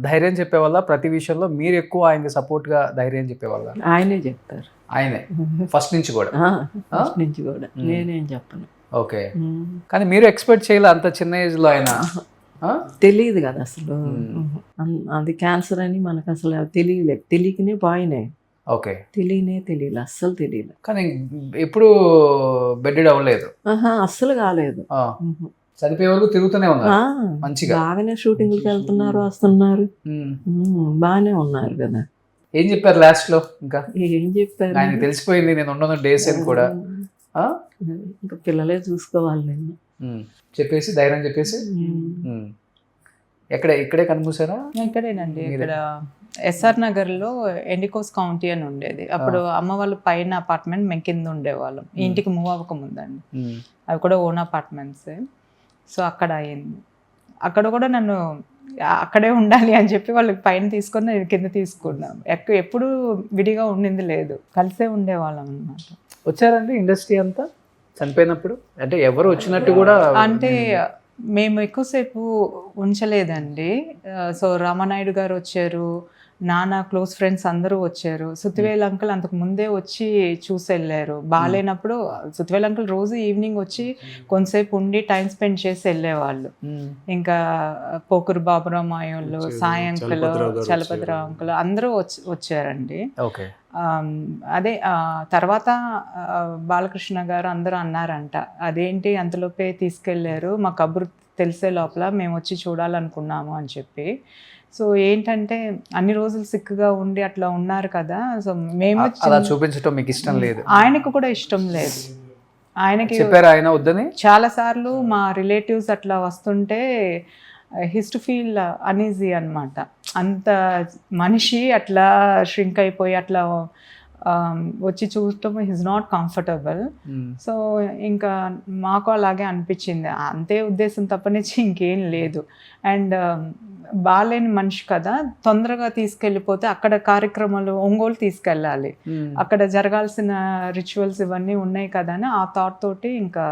ధైర్యం చెప్పేవాళ్ళ ప్రతి విషయంలో? మీరు ఎక్కువ ఆయనకి సపోర్ట్గా ధైర్యం చెప్పేవాళ్ళ? ఆయనే చెప్తారు. ఆయనే ఫస్ట్ నుంచి కూడా? ఫస్ట్ నుంచి కూడా నేనేం చెప్పను. ఓకే, కానీ మీరు ఎక్స్పెక్ట్ చేయాలి అంత చిన్న ఏజ్లో ఆయన? తెలియదు కదా అసలు, అది క్యాన్సర్ అని మనకు అసలు తెలియలేదు. తెలియకనే పోయినాయి. ఓకే, తెలియలే, అస్సలు తెలియదు. కానీ ఎప్పుడు బెడ్ అవ్వలేదు? అస్సలు కాలేదు. చనిపోయే వరకు తిరుగుతూనే ఉన్నారు మంచిగా. బాగానే షూటింగ్లకి వెళ్తున్నారు, వస్తున్నారు, బాగానే ఉన్నారు కదా. ఏం చెప్పారు లాస్ట్ లో? ఇంకా ఏం చెప్పారు? ఆయన తెలిసిపోయింది నేను ఉండను డేస్ అని కూడా. ఇంకా పిల్లలే చూసుకోవాలి నేను చెప్పేసి ధైర్యం చెప్పేసి ఇక్కడే కనిపిస్తారా? ఇక్కడేనండి, ఇక్కడ ఎస్ఆర్ నగర్లో ఎండికోస్ కౌంటీ అని ఉండేది. అప్పుడు అమ్మ వాళ్ళు పైన అపార్ట్మెంట్, మేము కింద ఉండేవాళ్ళం. ఇంటికి మూవ్ అవ్వకముందండి. అవి కూడా ఓన్ అపార్ట్మెంట్సే. సో అక్కడ అయింది. అక్కడ కూడా నన్ను అక్కడే ఉండాలి అని చెప్పి వాళ్ళకి పైన తీసుకొని నేను కింద తీసుకున్నాం. ఎప్పుడు విడిగా ఉండింది లేదు, కలిసే ఉండేవాళ్ళం అన్నమాట. వచ్చారండి ఇండస్ట్రీ అంతా చనిపోయినప్పుడు? అంటే ఎవరు వచ్చినట్టు కూడా అంటే మేము ఎక్కువసేపు ఉంచలేదండి. సో రామానాయుడు గారు వచ్చారు, నాన్న క్లోజ్ ఫ్రెండ్స్ అందరూ వచ్చారు. సుత్తివేల్ అంకుల్ అంతకు ముందే వచ్చి చూసి వెళ్ళారు. బాగాలేనప్పుడు సుత్తివేల్ అంకుల్ రోజు ఈవినింగ్ వచ్చి కొంతసేపు ఉండి టైం స్పెండ్ చేసి వెళ్ళేవాళ్ళు. ఇంకా పోకురు బాబురావు మాయోళ్ళు, సాయి అంకుల్, చలపతిరావు అంకుల్ అందరూ వచ్చారండి. అదే తర్వాత బాలకృష్ణ గారు అందరూ అన్నారంట, అదేంటి అంతలోపే తీసుకెళ్లారు, మా కబురు తెలిసే లోపల మేము వచ్చి చూడాలనుకున్నాము అని చెప్పి. సో ఏంటంటే అన్ని రోజులు సిక్గా ఉండి అట్లా ఉన్నారు కదా. సో మేము అలా చూపించడం మీకు ఇష్టం లేదు? ఆయనకు కూడా ఇష్టం లేదు. ఆయనకి చెప్పారు ఆయన వద్దని చాలా సార్లు. మా రిలేటివ్స్ అట్లా వస్తుంటే హిస్ టు ఫీల్ అనీజీ అనమాట. అంత మనిషి అట్లా ష్రింక్ అయిపోయి అట్లా వచ్చి చూడటం హిజ్ నాట్ కంఫర్టబుల్. సో ఇంకా మాకు అలాగే అనిపించింది. అంతే ఉద్దేశం తప్పనిచ్చి ఇంకేం లేదు. అండ్ బాగాలేని మనిషి కదా, తొందరగా తీసుకెళ్ళిపోతే అక్కడ కార్యక్రమాలు ఒంగోలు తీసుకెళ్ళాలి, అక్కడ జరగాల్సిన రిచువల్స్ ఇవన్నీ ఉన్నాయి కదా అని ఆ థాట్ తోటి ఇంకా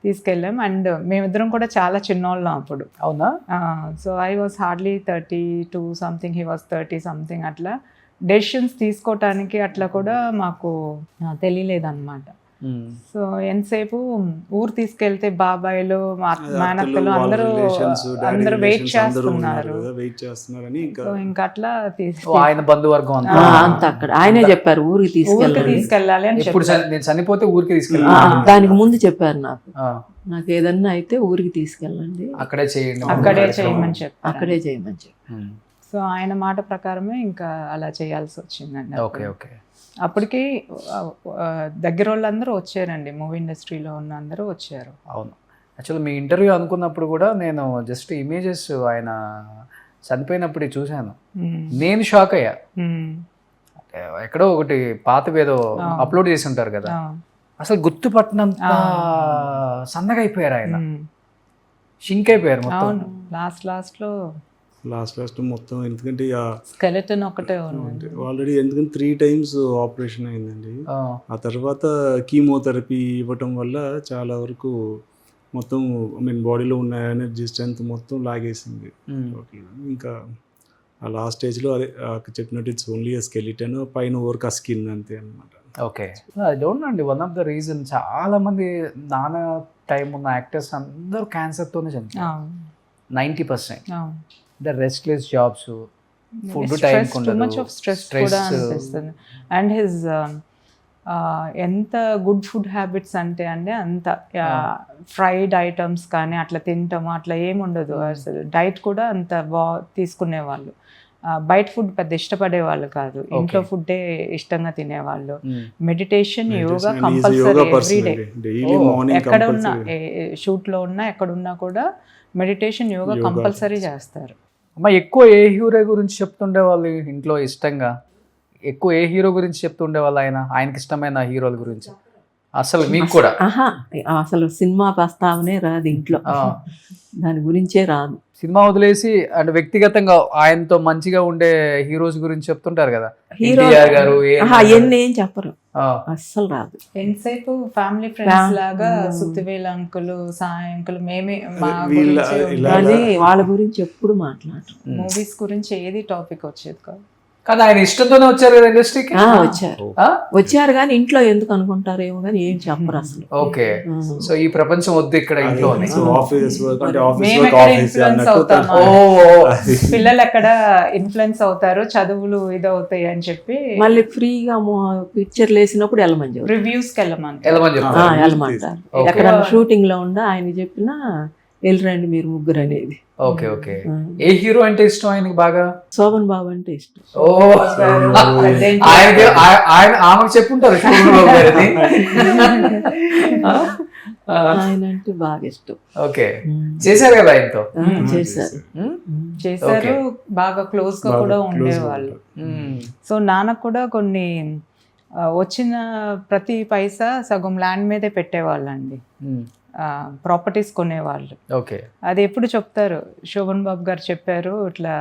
తీసుకెళ్ళాం. అండ్ మేమిద్దరం కూడా చాలా చిన్నోళ్ళం అప్పుడు. అవునా? So I was hardly 32 something, he was 30 something. అట్లా డెసిషన్స్ తీసుకోవటానికి అట్లా కూడా మాకు తెలియలేదన్నమాట. సో ఎంతసేపు ఊరు తీసుకెళ్తే బాబాయిలు, మేనత్తలు అందరూ వెయిట్ చేస్తున్నారు. సో ఇంకా అట్లా ఆయన బంధువర్గం అంతా అక్కడ ఆయనే చెప్పారు ఊరికి తీసుకెళ్ళాలి అని. నేను చనిపోతే ఊరికి తీసుకెళ్ళాలి దానికి ముందు చెప్పారు నాకు ఏదన్నా అయితే ఊరికి తీసుకెళ్ళండి, అక్కడే చేయండి, అక్కడే చేయమని చెప్పి. సో ఆయన మాట ప్రకారమే ఇంకా అలా చేయాల్సి వచ్చిందండి. Okay okay. అప్పటికి దగ్గర వాళ్ళందరూ వచ్చారండి, మూవీ ఇండస్ట్రీలో ఉన్న అందరూ వచ్చారు. అవును, యాక్చువల్లీ మీ ఇంటర్వ్యూ అనుకున్నప్పుడు కూడా నేను జస్ట్ ఇమేజెస్ ఆయన చనిపోయినప్పుడు ఇది చూశాను, ఉమ్, నేను షాక్ అయ్యా. ఉమ్, ఎక్కడో ఒకటి పాతవి ఏదో అప్లోడ్ చేసి ఉంటారు కదా, ఆ, అసలు గుర్తుపట్టినంత సన్నగా అయిపోయారు ఆయన, ఉమ్, షింక్ అయిపోయారు మొత్తం. అవును. లాస్ట్ లో లాస్ట్ మొత్తం, ఎందుకంటే స్కెలెటన్ ఒకటే ఉంది. ఆల్రెడీ ఎందుకంటే 3 times ఆపరేషన్ అయిందండి. ఆ, ఆ తర్వాత కీమోథెరపీ ఇవ్వటం వల్ల చాలా వరకు మొత్తం బాడీలో ఉన్న ఎనర్జీ స్ట్రెంత్ మొత్తం లాగేసింది. ఉమ్. ఇంకా ఆ లాస్ట్ స్టేజ్లో అదే చెప్పినట్టు ఇట్స్ ఓన్లీ స్కెలిటన్, పైన ఓవర్కా స్కిన్ అంతే అనమాట. ఓకే, ఐ డోంట్ నో అండి, వన్ ఆఫ్ ద రీజన్ చాలా మంది నాన్న టైం ఉన్న యాక్టర్స్ అందరూ క్యాన్సర్తోనే చనిపోయారు. అవును, 90%. అవును. The restless jobs, food time too much of stress కూడా అనిపిస్తుంది. అండ్ హిజ్ ఎంత గుడ్ ఫుడ్ హ్యాబిట్స్ అంటే అండి, అంత ఫ్రైడ్ ఐటమ్స్ కానీ అట్లా తింటాము అట్లా ఏమి ఉండదు. అసలు డైట్ కూడా అంత తీసుకునేవాళ్ళు. బయట ఫుడ్ పెద్ద ఇష్టపడే వాళ్ళు కాదు, ఇంట్లో ఫుడ్డే ఇష్టంగా తినేవాళ్ళు. Meditation, yoga compulsory everyday. ఎక్కడ ఉన్నా, షూట్లో ఉన్నా ఎక్కడున్నా కూడా మెడిటేషన్, యోగా కంపల్సరీ చేస్తారు. అమ్మ, ఎక్కువ ఏ హీరో గురించి చెప్తుండే వాళ్ళు ఇంట్లో ఇష్టంగా? ఎక్కువ ఏ హీరో గురించి చెప్తుండే వాళ్ళు? ఆయనకి ఇష్టమైన హీరోల గురించి అసలు మీకు కూడా? అసలు సినిమా ప్రస్తావనే రాదు ఇంట్లో, దాని గురించే రాదు. సినిమా వదిలేసి అంటే వ్యక్తిగతంగా ఆయనతో మంచిగా ఉండే హీరోస్ గురించి చెప్తుంటారు కదా, హీరో ఎన్టీఆర్ గారు, అవన్నీ ఏం చెప్పరు, అస్సలు రాదు. ఎంతసేపు ఫ్యామిలీ ఫ్రెండ్స్ లాగా సుత్తివేలు అంకులు, సాయి అంకులు, మేమే మా గురించి, కానీ వాళ్ళ గురించి ఎప్పుడు మాట్లాడరు. మూవీస్ గురించి ఏది టాపిక్ వచ్చేది కాదు. కానీ ఆయన ఇష్టంతోనే వచ్చారు కదా ఇండస్ట్రీకి. వచ్చారు కానీ ఇంట్లో ఎందుకు అనుకుంటారేమో కానీ ఏం చెప్పరు అసలు. ఓకే, సో ఈ ప్రపంచం వద్దు ఇక్కడ ఇంట్లో ఇన్ఫ్లుయెన్స్ అవుతాము, పిల్లలు ఎక్కడ ఇన్ఫ్లుయెన్స్ అవుతారు, చదువులు ఇదవుతాయి అని చెప్పి మళ్ళీ ఫ్రీగా పిక్చర్లు వేసినప్పుడు వెళ్ళమని రివ్యూస్కి వెళ్ళమంటారు. వెళ్ళమంటారు. ఎక్కడ షూటింగ్ లో ఉందా ఆయన చెప్పినా వెళ్ళరండి మీరు ముగ్గురు అనేది. Okay okay. ఏ హీరో అంటే ఇష్టం ఆయనకి బాగా? శోభన్ బాబు అంటే ఇష్టం. ఓ, ఆయన ఆమెకు చెప్పుంటారు ఆయన అంటే బాగా ఇష్టం. ఓకే, చేశారు కదా ఆయనతో? చేశారు, బాగా క్లోజ్ గా కూడా ఉండేవాళ్ళు. సో నాన్నకు కూడా కొన్ని వచ్చిన ప్రతి పైసా సగం ల్యాండ్ మీదే పెట్టేవాళ్ళండి, ప్రాపర్టీస్ కొనేవాళ్ళు. ఓకే, అది ఎప్పుడు చెప్తారు, శోభన్ బాబు గారు చెప్పారు, ఇట్లా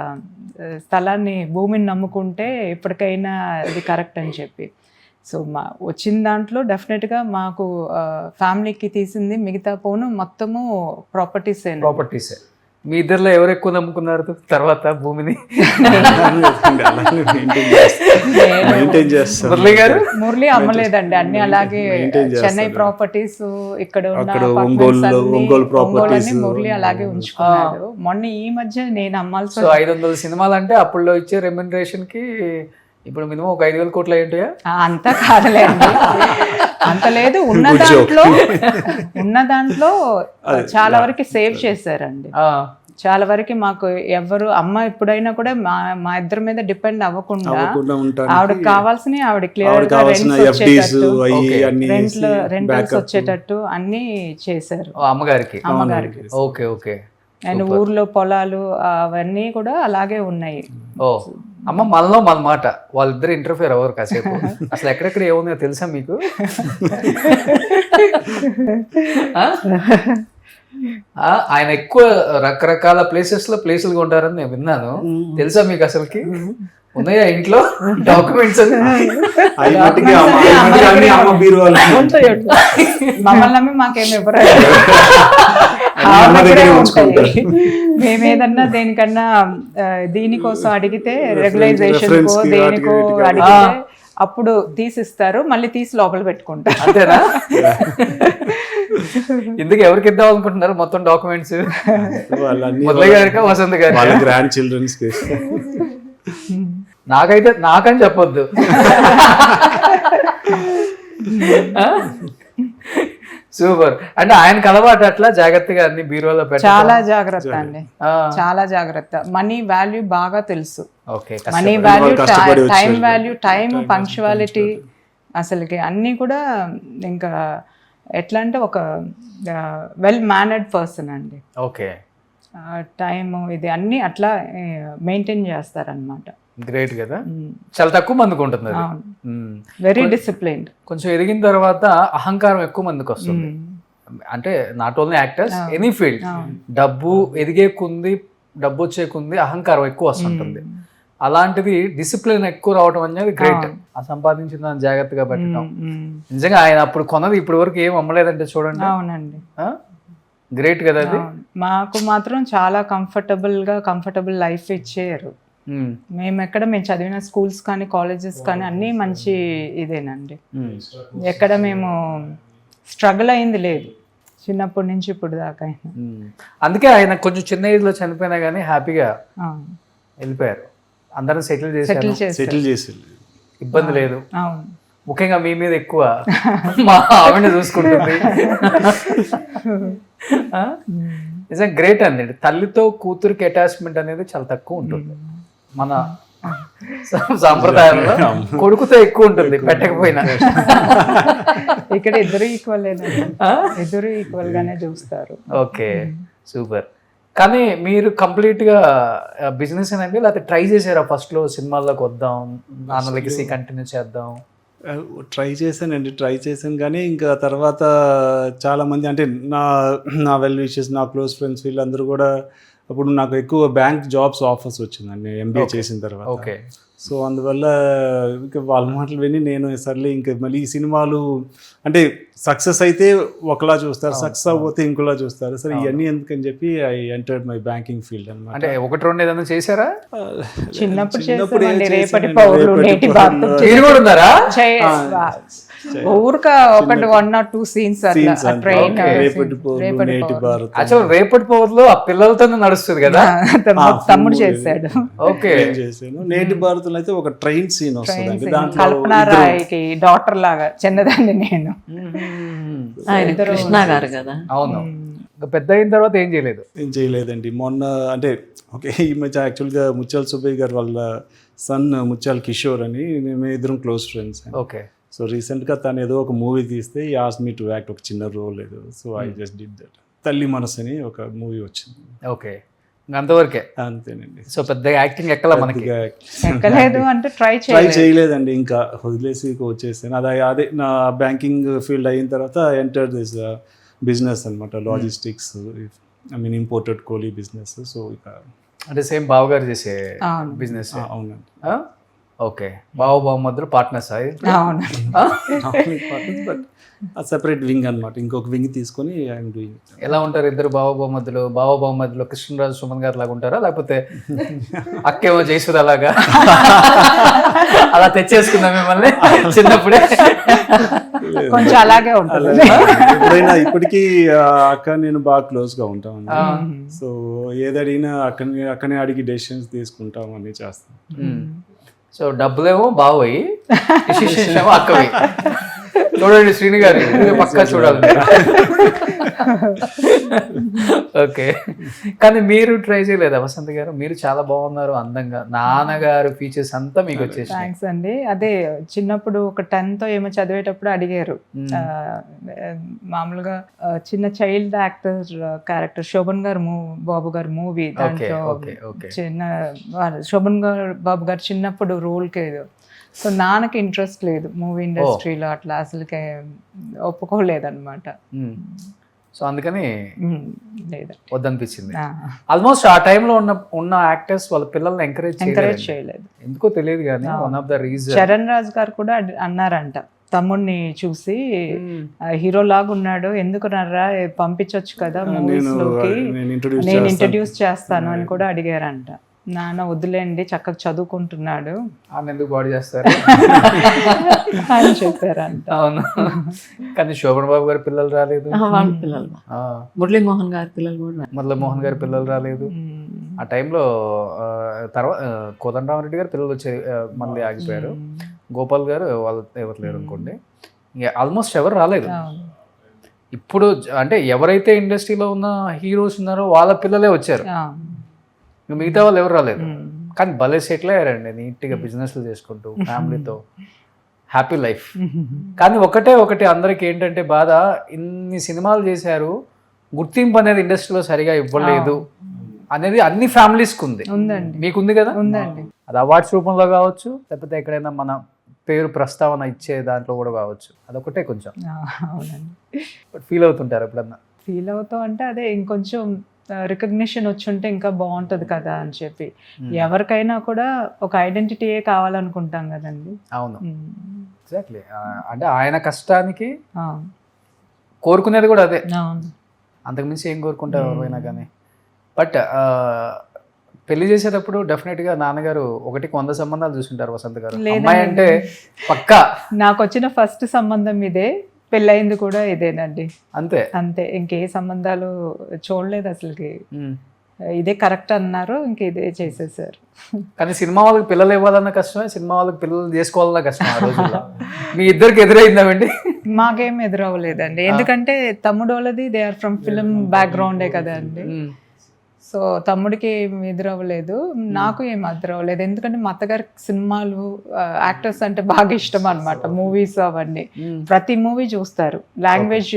స్థలాన్ని, భూమిని నమ్ముకుంటే ఎప్పటికైనా అది కరెక్ట్ అని చెప్పి. సో వచ్చిన దాంట్లో డెఫినెట్గా మాకు ఫ్యామిలీకి తీసింది మిగతా పోను మొత్తము ప్రాపర్టీసే. మీ ఇద్దరులో ఎవరు ఎక్కువ నమ్ముకున్నారు తర్వాత భూమిని? మురళి అమ్మలేదండి, అన్ని అలాగే చెన్నై ప్రాపర్టీస్, ఇక్కడ ఉన్న మురళి అలాగే ఉంచుకున్నాడు. మొన్న ఈ మధ్య నేను అమ్మాల్సి 500 సినిమాలు అంటే అప్పుడులో ఇచ్చే రెమ్యునరేషన్ కి ఇప్పుడు మినిమం ఒక 5,000 కోట్లు ఏంటో? అంత కాదులేండి, అంత లేదు. ఉన్న దాంట్లో చాలా వరకు సేవ్ చేశారండి. చాలా వరకు మాకు ఎవరు అమ్మ ఎప్పుడైనా కూడా మా ఇద్దరి మీద డిపెండ్ అవ్వకుండా ఆవిడకి కావాల్సినవి ఆవిడ క్లియర్ గా రెంట్స్ వచ్చేటట్టు అన్ని చేశారు అమ్మగారికి. Okay okay. అండ్ ఊర్లో పొలాలు అవన్నీ కూడా అలాగే ఉన్నాయి. ఓ అమ్మ, మనలో మన మాట, వాళ్ళిద్దరు ఇంటర్ఫియర్ అవ్వరు కాసేపు. అసలు ఎక్కడెక్కడ ఏముందో తెలుసా మీకు? ఆయన ఎక్కువ రకరకాల ప్లేసులు కొంటారని నేను విన్నాను, తెలుసా మీకు? అసలుకి ఉన్నాయా ఇంట్లో డాక్యుమెంట్స్? మమ్మల్ని మాకేమి ఇవ్వరు, మేమేదన్నా దేనికన్నా దీనికోసం అడిగితే, రెగ్యులైజేషన్ కో దేనికో అడిగితే అప్పుడు తీసిస్తారు, మళ్ళీ తీసి లోపల పెట్టుకుంటారు. అంతేనా? ఇందుకు ఎవరికి ఇద్దాం అనుకుంటున్నారు మొత్తం డాక్యుమెంట్స్? మురళి గారికా, వసంత్ గారి? Grand childrens. నాకని చెప్పొద్దు. సూపర్. అంటే ఆయనకు అలవాటు అట్లా జాగ్రత్తగా అన్ని బీరువాలో పెట్టాలి. చాలా జాగ్రత్త అండి, చాలా జాగ్రత్త. మనీ వాల్యూ బాగా తెలుసు. Money value, time value, time, punctuality, అసలుకి అన్నీ కూడా. ఇంకా ఎట్లా అంటే ఒక వెల్ మేనర్డ్ పర్సన్ అండి. ఓకే. టైము ఇది అన్నీ అట్లా మెయింటైన్ చేస్తారనమాట. గ్రేట్ కదా, చాలా తక్కువ మందికి ఉంటుంది అది. అవును, వెరీ డిసిప్లైన్డ్. కొంచెం ఎదిగిన తర్వాత అహంకారం ఎక్కువ మందికి వస్తుంది. అంటే not only actors, any field. డబ్బు ఎదిగే కొంది, డబ్బు వచ్చే కొంది అహంకారం ఎక్కువ వస్తుంటుంది. అలాంటిది డిసిప్లిన్ ఎక్కువ రావడం అనేది గ్రేట్. ఆ సంపాదించిన దాన్ని జాగ్రత్తగా పెట్టడం. నిజంగా ఆయన అప్పుడు కొన్నది ఇప్పటి వరకు ఏం అమ్మలేదంటే చూడండి. అవునండి, గ్రేట్ కదా అది. మాకు మాత్రం చాలా కంఫర్టబుల్ లైఫ్ ఇచ్చారు. మేము చదివిన స్కూల్స్ కానీ కాలేజెస్ కానీ అన్నీ మంచి ఇదేనండి. ఎక్కడ మేము స్ట్రగుల్ అయింది లేదు చిన్నప్పటి నుంచి ఇప్పుడు దాకా. అందుకే ఆయన కొంచెం చిన్న ఏజ్ లో చనిపోయినా కానీ హ్యాపీగా వెళ్ళిపోయారు. అందరం సెటిల్ చేసి ఇబ్బంది లేదు. అవును, ముఖ్యంగా మీ మీద ఎక్కువ మా ఆవిడ చూసుకుంటుంది. నిజంగా గ్రేట్ అండి. తల్లితో కూతురికి అటాచ్మెంట్ అనేది చాలా తక్కువ ఉంటుంది మన సాంప్రదాయంలో. కొడుకుతో ఎక్కువ ఉంటుంది పెట్టకపోయినా. ఇక్కడ ఇద్దరు ఈక్వల్ గానే చూస్తారు. Okay, super. కానీ మీరు కంప్లీట్ గా బిజినెస్ అనేది లేకపోతే ట్రై చేశారా ఫస్ట్ లో సినిమాల్లోకి వద్దాం, నాన్న లెగసీ కంటిన్యూ చేద్దాం? ట్రై చేశాను కానీ ఇంకా తర్వాత చాలామంది అంటే నా వెల్ విషెస్, నా క్లోజ్ ఫ్రెండ్స్ వీళ్ళందరూ కూడా అప్పుడు నాకు ఎక్కువ బ్యాంక్ జాబ్స్ ఆఫర్స్ వచ్చిందండి ఎంబీఏ చేసిన తర్వాత. ఓకే, సో అందువల్ల ఇంకా వాళ్ళ మాటలు విని నేను సర్లే ఇంకా మళ్ళీ ఈ సినిమాలు అంటే సక్సెస్ అయితే ఒకలా చూస్తారు, సక్సెస్ అవ్వతే ఇంకోలా చూస్తారు. సరే ఇవన్నీ ఎందుకని చెప్పి I entered my banking field అనమాట. అంటే ఒకటి రెండు ఏదైనా చేశారా? చిన్నప్పుడు రేపటి పౌరులు, నేటి భారతం ఉన్నారా? ఊరిక ఒకటి 1 or 2 సీన్స్ ట్రైన్. రేపటి పౌరులు ఆ పిల్లలతోనే నడుస్తుంది కదా, తమ్ముడు చేశాడు. ఓకే, నేటి భారతంలో అయితే ఒక ట్రైన్ సీన్ వస్తుంది. కల్పన రాయ్కి డాక్టర్ లాగా చిన్నదాన్ని నేను. ఆయన కృష్ణ గారు కదా. అవును. పెద్ద అయిన తర్వాత ఏం చేయలేదండి. మొన్న అంటే ఓకే ఈ మధ్య యాక్చువల్గా ముత్యాల సుబ్బయ్య గారు వాళ్ళ సన్ ముత్యాల కిషోర్ అని మేము ఇద్దరం క్లోజ్ ఫ్రెండ్స్. ఓకే, సో రీసెంట్గా తను ఏదో ఒక మూవీ తీస్తే ఈ ఆస్క్ మీ టు యాక్ట్ ఒక చిన్న రోల్ ఏదో. So I just did that. తల్లి మనసు అని ఒక మూవీ వచ్చింది. ఓకే, అంతవరకే. అంతేనండి. సో పెద్దగా యాక్టింగ్ ఎక్కలా మనకి? ఎక్కలేదు అంటే ట్రై చేయలేదండి, ఇంకా వదిలేసి వచ్చేసాను. అదే నా బ్యాంకింగ్ ఫీల్డ్ అయిన తర్వాత ఎంటర్ దిస్ బిజినెస్ అనమాట, logistics, I mean imported Coolie business. So ఇక అంటే సేమ్ బావగారు చేసే బిజినెస్. అవునండి. ఓకే, బావ మధ్యలో పార్ట్నర్స్. బట్ సెపరేట్ వింగ్ అనమాట, ఇంకొక వింగ్ తీసుకొని ఐఎమ్ డూయింగ్. ఎలా ఉంటారు ఇద్దరు బావ మధ్యలో కృష్ణరాజు సుమన్ గారు లాగా ఉంటారా, లేకపోతే అక్కేమో జయసుధ అలాగా అలా తెచ్చేసుకుందాం మిమ్మల్ని చిన్నప్పుడే? కొంచెం అలాగే ఉంటుంది. ఎప్పుడైనా ఇప్పటికీ అక్క నేను బాగా క్లోజ్ గా ఉంటాం. సో ఏది అడిగినా అక్కనే అడిగి డెసిషన్స్ తీసుకుంటాం, అన్ని చేస్తాం. సో డబ్బులేమో బావోయి, ఏమో అక్కవి. చూడండి శ్రీని గారు పక్కా చూడాలి. ఓకే, కానీ మీరు ట్రై చేయలేదా వసంత్ గారు? మీరు చాలా బాగున్నారు, అందంగా. నాన్నగారు ఫీచర్స్ అంతా మీకు వచ్చేసి. థ్యాంక్స్ అండి. అదే చిన్నప్పుడు ఒక 10th ఏమో చదివేటప్పుడు అడిగారు, మామూలుగా చిన్న చైల్డ్ యాక్టర్ క్యారెక్టర్ శోభన్ గారు బాబు గారు మూవీ, దాంట్లో చిన్న శోభన్ గారు బాబు గారు చిన్నప్పుడు రోల్కి. సో నాన్నకి ఇంట్రెస్ట్ లేదు మూవీ ఇండస్ట్రీలో, అట్లా అసలుకే ఒప్పుకోలేదన్నమాట. సో అందుకని వద్దనిపించింది. ఆల్మోస్ట్ ఆ టైంలో ఉన్న యాక్టర్స్ వాళ్ళ పిల్లల్ని ఎంకరేజ్ చేయలేదు, ఎందుకో తెలియదు కానీ one of the reason. Charan Raj గారు కూడా అన్నారంట, తమ్ముడిని చూసి హీరో లాగా ఉన్నాడు, ఎందుకు నర్రా పంపించవచ్చు కదా మూవీస్ లోకి, నేను ఇంట్రడ్యూస్ చేస్తాను అని కూడా అడిగారంట. నాన్న వద్దులేండి, చక్కగా చదువుకుంటున్నాడు, ఆమె ఎందుకు బాడీ చేస్తారు అని చెప్పారంట. అవును, కానీ శోభన్ బాబు గారి పిల్లలు రాలేదు, వాళ్ళ పిల్లలు, మురళీమోహన్ గారి పిల్లలు రాలేదు. ఆ టైంలో తర్వాత కోదండరామరెడ్డి గారు పిల్లలు వచ్చే మళ్ళీ ఆగిపోయారు. గోపాల్ గారు వాళ్ళు ఎవరు లేరు అనుకోండి, ఇంకా ఆల్మోస్ట్ ఎవరు రాలేదు. ఇప్పుడు అంటే ఎవరైతే ఇండస్ట్రీలో ఉన్న హీరోస్ ఉన్నారో వాళ్ళ పిల్లలే వచ్చారు, మిగతా వాళ్ళు ఎవరు రాలేదు. కానీ భలే సెటిల్ అయ్యారండి, నీట్గా బిజినెస్లు చేసుకుంటూ ఫ్యామిలీతో హ్యాపీ లైఫ్. కానీ ఒకటి అందరికి ఏంటంటే బాధ, ఇన్ని సినిమాలు చేశారు, గుర్తింపు అనేది ఇండస్ట్రీలో సరిగా ఇవ్వలేదు అనేది అన్ని ఫ్యామిలీస్కి ఉంది. ఉందండి. మీకుంది కదా? ఉందండి. అది అవార్డ్స్ రూపంలో కావచ్చు, లేకపోతే ఎక్కడైనా మన పేరు ప్రస్తావన ఇచ్చే దాంట్లో కూడా కావచ్చు. అదొకటే కొంచెం అవునండి. ఫీల్ అవుతుంటారు ఎప్పుడన్నా? ఫీల్ అవుతాం అంటే అదే ఇంకొంచెం రికగ్నిషన్ వచ్చుంటే ఇంకా బాగుంటుంది కదా అని చెప్పి. ఎవరికైనా కూడా ఒక ఐడెంటిటీయే కావాలనుకుంటాం కదండి. అవును, ఎగ్జాక్ట్లీ. అంటే ఆయన కష్టానికి కోరుకునేది కూడా అదే, అవును. అంతకుమించి ఏం కోరుకుంటారు ఎవరైనా కానీ. బట్ పెళ్లి చేసేటప్పుడు డెఫినెట్గా నాన్నగారు 100 సంబంధాలు చూసుంటారు వసంత్ గారు. అమ్మాయి అంటే పక్కా. నాకు వచ్చిన ఫస్ట్ సంబంధం ఇదే, పెళ్ళయింది కూడా ఇదేనండి. అంతే అంతే, ఇంకే సంబంధాలు చూడలేదు అసలుకి. ఇదే కరెక్ట్ అన్నారు, ఇంక ఇదే చేసేసారు. కానీ సినిమా వాళ్ళకి పిల్లలు ఇవ్వాలన్న కష్టమే, సినిమా వాళ్ళకి పిల్లలు చేసుకోవాలన్న కష్టం ఆ రోజుల్లో. మీ ఇద్దరికి ఎదురైందామండి? మాకేం ఎదురవ్వలేదండి, ఎందుకంటే తమ్ముడు వాళ్ళది దే ఆర్ ఫ్రమ్ ఫిల్మ్ బ్యాక్గ్రౌండే కదా అండి. సో తమ్ముడికి ఏం ఎదురవ్వలేదు, నాకు ఏం ఎదురవ్వలేదు. ఎందుకంటే మా అత్తగారికి సినిమాలు, యాక్టర్స్ అంటే బాగా ఇష్టం అనమాట. మూవీస్ అవన్నీ ప్రతి మూవీ చూస్తారు. లాంగ్వేజ్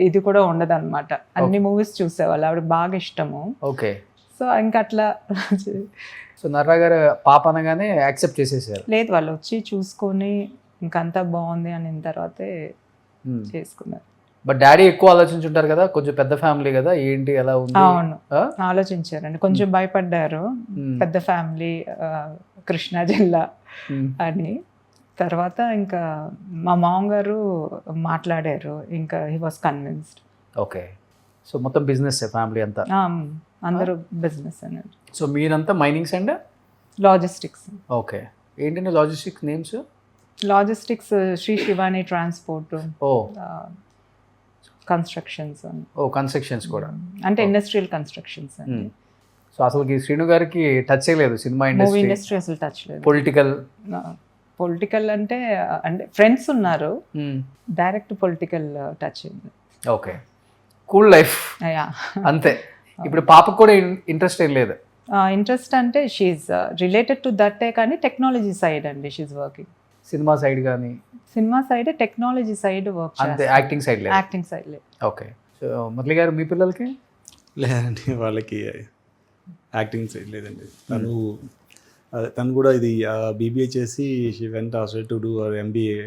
ఇది కూడా ఉండదు అనమాట, అన్ని మూవీస్ చూసేవాళ్ళు. ఆవిడ బాగా ఇష్టము. ఓకే. సో ఇంకా అట్లా. సో నర్రా గారు పాప అనగానే యాక్సెప్ట్ చేసేసారు? లేదు, వాళ్ళు వచ్చి చూసుకొని ఇంకంతా బాగుంది అనిన తర్వాతే చేసుకున్నారు. బట్ డాడీ ఎక్కువ ఆలోచించుంటారు కదా, కొంచెం పెద్ద ఫ్యామిలీ కదా, ఏంటి ఎలా ఉంది? అవును, ఆలోచించారండి. కొంచెం భయపడ్డారు, పెద్ద ఫ్యామిలీ, కృష్ణా జిల్లా అని. తర్వాత ఇంకా మా మామగారు మాట్లాడారు, ఇంకా he was convinced. Okay. So మొత్తం బిజినెస్ ఫ్యామిలీ అంతా? అందరూ బిజినెస్ అన్నారు. సో మీరంతా మైనింగ్స్ అండ్ లాజిస్టిక్స్. ఓకే. ఏంటండి logistics names? Logistics Shri Shivani transport, O constructions. O constructions కూడా, అంటే ఇండస్ట్రియల్ కన్స్ట్రక్షన్స్ అండి. సో అసలు శ్రీను గారికి టచ్ చేయలేదు సినిమా మూవీ ఇండస్ట్రీ? ఇండస్ట్రీ అసలు టచ్ లేదు. పొలిటికల్ అంటే ఫ్రెండ్స్ ఉన్నారు, డైరెక్ట్ పొలిటికల్ టచ్ ఉంది. ఓకే. కూల్ లైఫ్ అంతే. ఇప్పుడు పాపకు కూడా ఇంట్రెస్ట్ ఏం లేదు? ఇంట్రెస్ట్ అంటే షీఈ్ రిలేటెడ్ టు దట్టే, కానీ టెక్నాలజీ సైడ్ అండి షీఈ్ వర్కింగ్. సినిమా సైడ్ కానీ? Cinema side, technology side work అంతే, యాక్టింగ్ సైడ్ లేదు? యాక్టింగ్ సైడ్ లేదు. ఓకే. సో మురళి గారు మీ పిల్లలకి? లేదండి, వాళ్ళకి యాక్టింగ్ సైడ్ లేదండి. తను కూడా ఇది బీబీఏ చేసి she went Australia to do our MBA.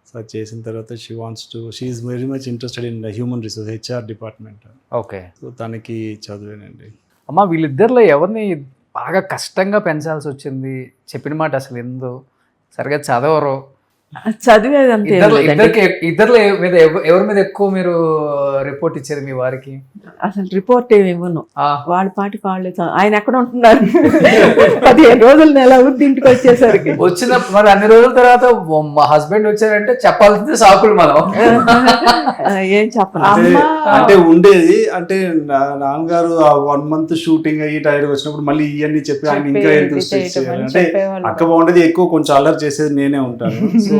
So అది చేసిన తర్వాత she wants to, she is very much interested in human resource, HR department. Okay. So తనకి చదివేనండి. అమ్మ, వీళ్ళిద్దరిలో ఎవరిని బాగా కష్టంగా పెంచాల్సి వచ్చింది? చెప్పిన మాట అసలు ఎందు సరిగా చదవరు, చదివేదంతే. ఇద్దరు మీద ఎవరి మీద ఎక్కువ మీరు రిపోర్ట్ ఇచ్చారు మీ వారికి? అసలు రిపోర్ట్ ఏమి ఇవ్వను, వాళ్ళ పాటికి వాళ్ళే. ఆయన ఎక్కడ ఉంటున్నారు 15 రోజులు నెల అవుద్ది ఇంటికి వచ్చేసరికి. వచ్చిన మరి అన్ని రోజుల తర్వాత మా హస్బెండ్ వచ్చారంటే చెప్పాల్సింది సాకులు మనం. ఏం చెప్పను. అంటే ఉండేది అంటే నాన్నగారు 1 month షూటింగ్ అయ్యి టైర్ వచ్చినప్పుడు మళ్ళీ ఇవన్నీ చెప్పి ఆయన ఇంకా అంటే అక్క బాగుండేది, ఎక్కువ కొంచెం అల్లరి చేసేది నేనే ఉంటాను. సో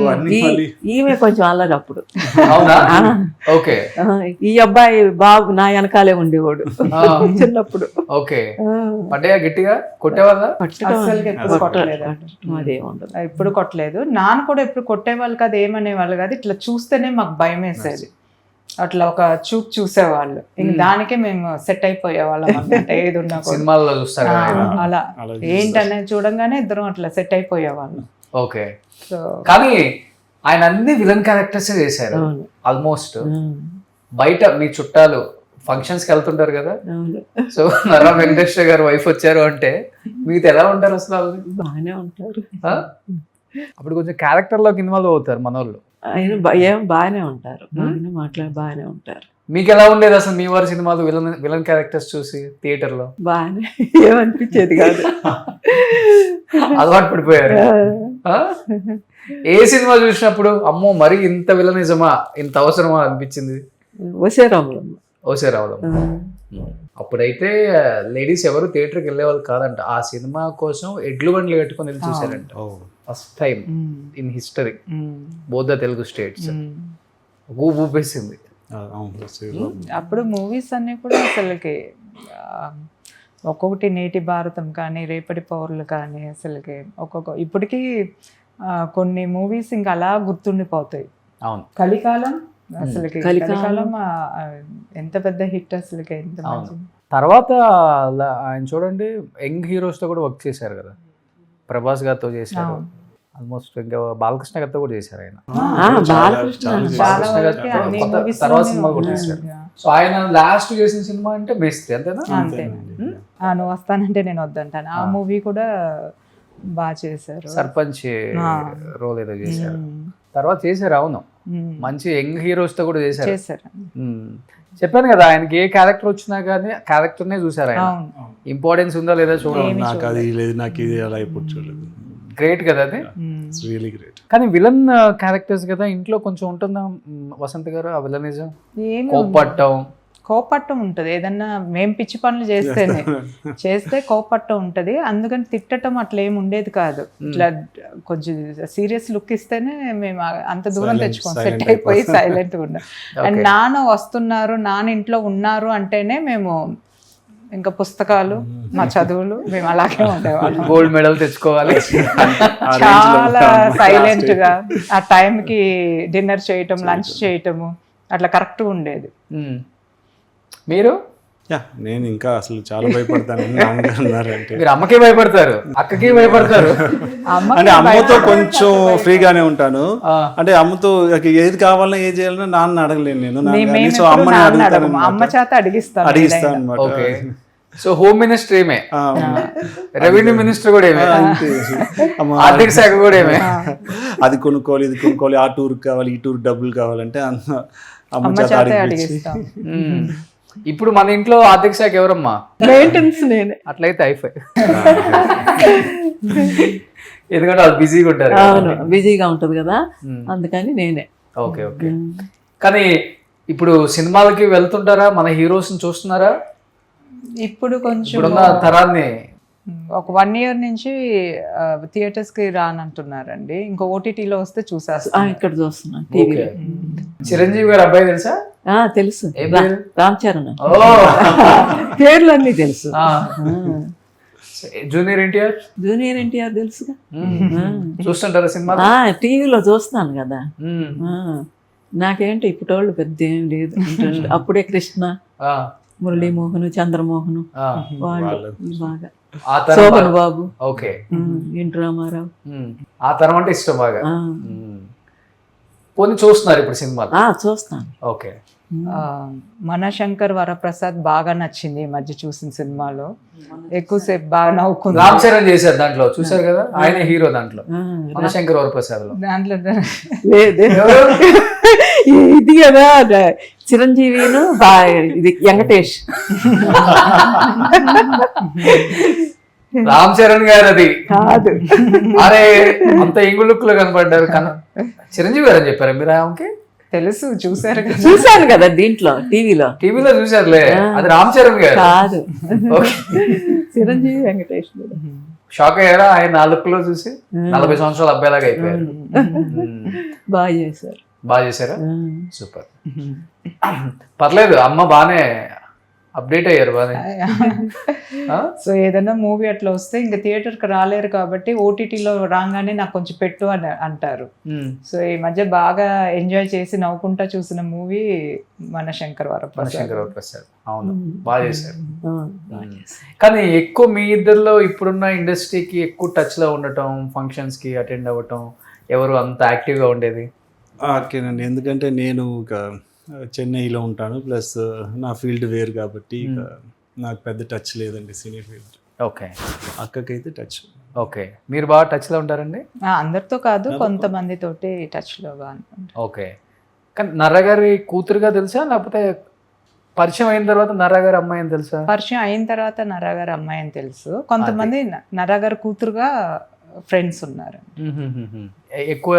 ఈమె కొంచెం అల్లరి అప్పుడు. ఓకే. ఈ అబ్బాయి బాబు నా వెనకాలే ఉండేవాడు చిన్నప్పుడు. ఓకే. పడ్డాయా గట్టిగా? కొట్టేవాళ్ళ? అదే ఉండదు, ఎప్పుడు కొట్టలేదు. నాన్న కూడా ఎప్పుడు కొట్టేవాళ్ళు కాదు, ఏమనేవాళ్ళు కాదు. ఇట్లా చూస్తేనే మాకు భయం వేసేది. అట్లా ఒక చూపు చూసేవాళ్ళు, ఇంక దానికే మేము సెట్ అయిపోయేవాళ్ళం అనమాట. ఏది ఉన్నా సినిమాల్లో చూస్తారు అలా ఏంటనే చూడంగానే ఇద్దరం అట్లా సెట్ అయిపోయేవాళ్ళం. ఓకే. కానీ ఆయన అన్ని విలన్ క్యారెక్టర్స్ చేశారు ఆల్మోస్ట్. బయట మీ చుట్టాలు ఫంక్షన్స్ కి వెళ్తుంటారు కదా, సో నర్రా వెంకటేశ్వర గారు వైఫ్ వచ్చారు అంటే మీతో ఎలా ఉంటారు అసలు? బాగానే ఉంటారు. అప్పుడు కొంచెం క్యారెక్టర్ లోకి ఇన్వాల్వ్ అవుతారు మన వాళ్ళు. ఆయన బాగానే ఉంటారు, మాట్లాడి బాగానే ఉంటారు. మీకు ఎలా ఉండేది అసలు మీ వారి సినిమాలు విలన్ క్యారెక్టర్స్ చూసి థియేటర్ లో? బాగానే ఏమనిపించేది కాదు, అలవాటు పడిపోయారు. ఏ సినిమా చూసినప్పుడు అమ్మో మరి ఇంత విలనిజమా, ఇంత అవసరమా అనిపించింది? ఓసేరావులమ్మ. అప్పుడైతే లేడీస్ ఎవరు థియేటర్కి వెళ్ళేవాళ్ళు కాదంట. ఆ సినిమా కోసం ఎడ్లు బండ్లు కట్టుకొని వెళ్ళి చూసారంట first time in history, both the Telugu states. ఊపేసింది అప్పుడు మూవీస్ అన్ని కూడా. అసలుకి ఒక్కొక్కటి నేటి భారతం కానీ, రేపటి పౌరులు కానీ, అసలుకి ఇప్పటికీ కొన్ని మూవీస్ ఇంకా అలా గుర్తుండిపోతాయి. అవును. కలికాలం, అసలుకి కలికాలం ఎంత పెద్ద హిట్ అసలుకి, ఎంత మంచి. తర్వాత ఆయన చూడండి యంగ్ హీరోస్తో కూడా వర్క్ చేశారు కదా, ప్రభాస్ గారితో చేశారు, ఆల్మోస్ట్ ఇంకా బాలకృష్ణ గారితో కూడా చేశారు ఆయన. బాలకృష్ణ చాలా బాలకృష్ణ వరకు గారితో అన్ని కొత్త movies తర్వాత లోనే సినిమా కూడా ఉన్నాయి. చేశారు. సో ఆయన లాస్ట్ చేసిన సినిమా అంటే మేస్త్రి, అంతేనా? అంతే. నువ్వు వస్తానంటే నేను వద్దంటాను, ఆ మూవీ కూడా బాగా చేశారు. సర్పంచ్ రోల్ ఏదో చేశారు. తర్వాత చేశారు, అవును, మంచి యంగ్ హీరోస్ తో కూడా చేశారు. చేశారు. చెప్పాను కదా, ఆయనకి ఏ క్యారెక్టర్ వచ్చినా కానీ క్యారెక్టర్ నే చూసారు ఆయన. అవును. ఇంపార్టెన్స్ ఉందా లేదా చూడండి. నాకు అది లేదు, నాకు ఇది అలా ఇప్పుడు చూడలేదు. గ్రేట్ కదా అది. It's really great. కానీ విలన్ క్యారెక్టర్స్ కదా, ఇంట్లో కొంచెం ఉంటుందా వసంత్ గారు ఆ విలనిజం? ఏమి కోపట్టం కోపట్టం ఉంటుంది, ఏదన్నా మేము పిచ్చి పనులు చేస్తే కోపట్టం ఉంటది, అందుకని తిట్టడం అట్లా ఏమి ఉండేది కాదు. ఇట్లా కొంచెం సీరియస్ లుక్ ఇస్తేనే మేము అంత దూరం తెచ్చుకోం, సెట్ అయిపోయి సైలెంట్ గా ఉన్నాం. అండ్ నాన్న వస్తున్నారు, నాన్న ఇంట్లో ఉన్నారు అంటేనే మేము ఇంకా పుస్తకాలు, మా చదువులు, మేము అలాగే ఉండేవాళ్ళం. గోల్డ్ మెడల్ తెచ్చుకోవాలి. చాలా సైలెంట్ గా ఆ టైంకి డిన్నర్ చేయటం, లంచ్ చేయటము అట్లా కరెక్ట్గా ఉండేది. మీరు నేను ఇంకా అసలు చాలా భయపడతాను నాన్నగారు. మీరు అమ్మకే భయపడతారు, అక్కకి భయపడతారు. అంటే అమ్మతో కొంచెం ఫ్రీగానే ఉంటాను. అంటే అమ్మతో ఏది కావాలన్నా ఏది చేయాలన్నా నాన్న అడగలేను నేను. సో అమ్మని అడుగుతాను, అమ్మ చేత అడిగిస్తాను అనమాట. ఓకే. సో హోమ్ మినిస్టర్ ఏమే, రెవెన్యూ మినిస్టర్ కూడా ఏమే, ఆర్థిక శాఖ కూడా ఏమే. అది కొనుక్కోవాలి, ఇది కొనుక్కోవాలి, ఆ టూర్ కావాలి, ఈ టూర్ డబ్బులు కావాలంటే అమ్మ చేత అడిగిస్తాం. ఇప్పుడు మన ఇంట్లో ఆర్థిక శాఖ ఎవరమ్మా? మెయింటెనెన్స్ నేనే. అట్లయితే అయిపోయి, ఎందుకంటే వాళ్ళు బిజీగా ఉంటారు. అవును, బిజీగా ఉంటది కదా, అందుకని నేనే. Okay okay. కానీ ఇప్పుడు సినిమాలకి వెళ్తుంటారా, మన హీరోస్ చూస్తున్నారా? ఇప్పుడు కొంచెం ఇప్పుడున్న తరాన్ని ఒక 1 year నుంచి థియేటర్స్ కి రానంటున్నారండి. ఇంకో ఓటీటీలో వస్తే చూసేస్తాం. ఇక్కడ చూస్తున్నాను టీవీలో. చిరంజీవి గారు అబ్బాయి తెలుసా? తెలుసు, ఏం పేరు? రామ్ చరణ్. ఓ, పేర్లు అన్ని తెలుసు. జూనియర్ ఎన్టీఆర్? జూనియర్ ఎన్టీఆర్ తెలుసుగా. చూస్తుంటారా సినిమా? టీవీలో చూస్తున్నాను కదా. నాకేంటి ఇప్పటోళ్ళు పెద్ద ఏం లేదు ఇంట్రెస్ట్. అప్పుడే కృష్ణ, మురళీమోహన్, చంద్రమోహన్ వాళ్ళు బాగా, శోభన్ బాబు, ఓకే, ఎన్టీ రామారావు, ఆ తరం అంటే ఇష్టం బాగా. పోనీ చూస్తున్నారు ఇప్పుడు సినిమాలు? చూస్తాను. ఓకే. మనశంకర్ వరప్రసాద్ బాగా నచ్చింది ఈ మధ్య చూసిన సినిమాలో. ఎక్కువసేపు బాగా నవ్వుకుంది. రామ్ చరణ్ చేశారు దాంట్లో, చూసారు కదా, ఆయన హీరో దాంట్లో, మనశంకర్ వరప్రసాద్ లో. దాంట్లో లేదు ఇది కదా చిరంజీవిను ఇది వెంకటేష్. రామ్ చరణ్ గారు అది కాదు. అరే అంత ఇంగు లుక్ లో కనపడ్డారు. చిరంజీవి గారు అని చెప్పారా మీరు? ఆమెకి తెలుసు, చూసారు కదా. చూసాను కదా దీంట్లో, టీవీలో చూసారులే. అది రామ్ చరణ్ గారు కాదు, చిరంజీవి వెంకటేష్. షాక్ అయ్యారా ఆయన ఆ లుక్ లో చూసి? 40 సంవత్సరాల అబ్బాయిలాగా అయిపోయారు. బాగా చేశారా? సూపర్. పర్లేదు, అమ్మ బానే అప్డేట్ అయ్యారు బానే. సో ఏదైనా మూవీ అట్లా వస్తే ఇంకా థియేటర్ కి రాలేరు కాబట్టి ఓటీటీలో రాగానే నాకు కొంచెం పెట్టు అని అంటారు. సో ఈ మధ్య బాగా ఎంజాయ్ చేసి నవ్వుకుంటా చూసిన మూవీ మనశంకర్ వరప్రసాద్. అవును, బాగా చేశారు. కానీ ఎక్కువ మీ ఇద్దరిలో ఇప్పుడున్న ఇండస్ట్రీకి ఎక్కువ టచ్ లో ఉండటం, ఫంక్షన్స్ కి అటెండ్ అవ్వటం, ఎవరు అంత యాక్టివ్ గా ఉండేది? ఓకేనండి, ఎందుకంటే నేను ఇక చెన్నైలో ఉంటాను, ప్లస్ నా ఫీల్డ్ వేరు కాబట్టి ఇక నాకు పెద్ద టచ్ లేదండి సినీ ఫీల్డ్. ఓకే. అక్కకైతే టచ్. ఓకే. మీరు బాగా టచ్ లో ఉంటారండి? అందరితో కాదు, కొంతమంది తోటి టచ్ లో. ఓకే. కానీ నర్రగారి కూతురుగా తెలుసా, లేకపోతే పరిచయం అయిన తర్వాత నర్రగారి అమ్మాయి అని తెలుసా? పరిచయం అయిన తర్వాత నర్రగారి అమ్మాయి అని తెలుసు. కొంతమంది నర్రగారి కూతురుగా ఫ్రెండ్స్ ఉన్నారు. ఎక్కువ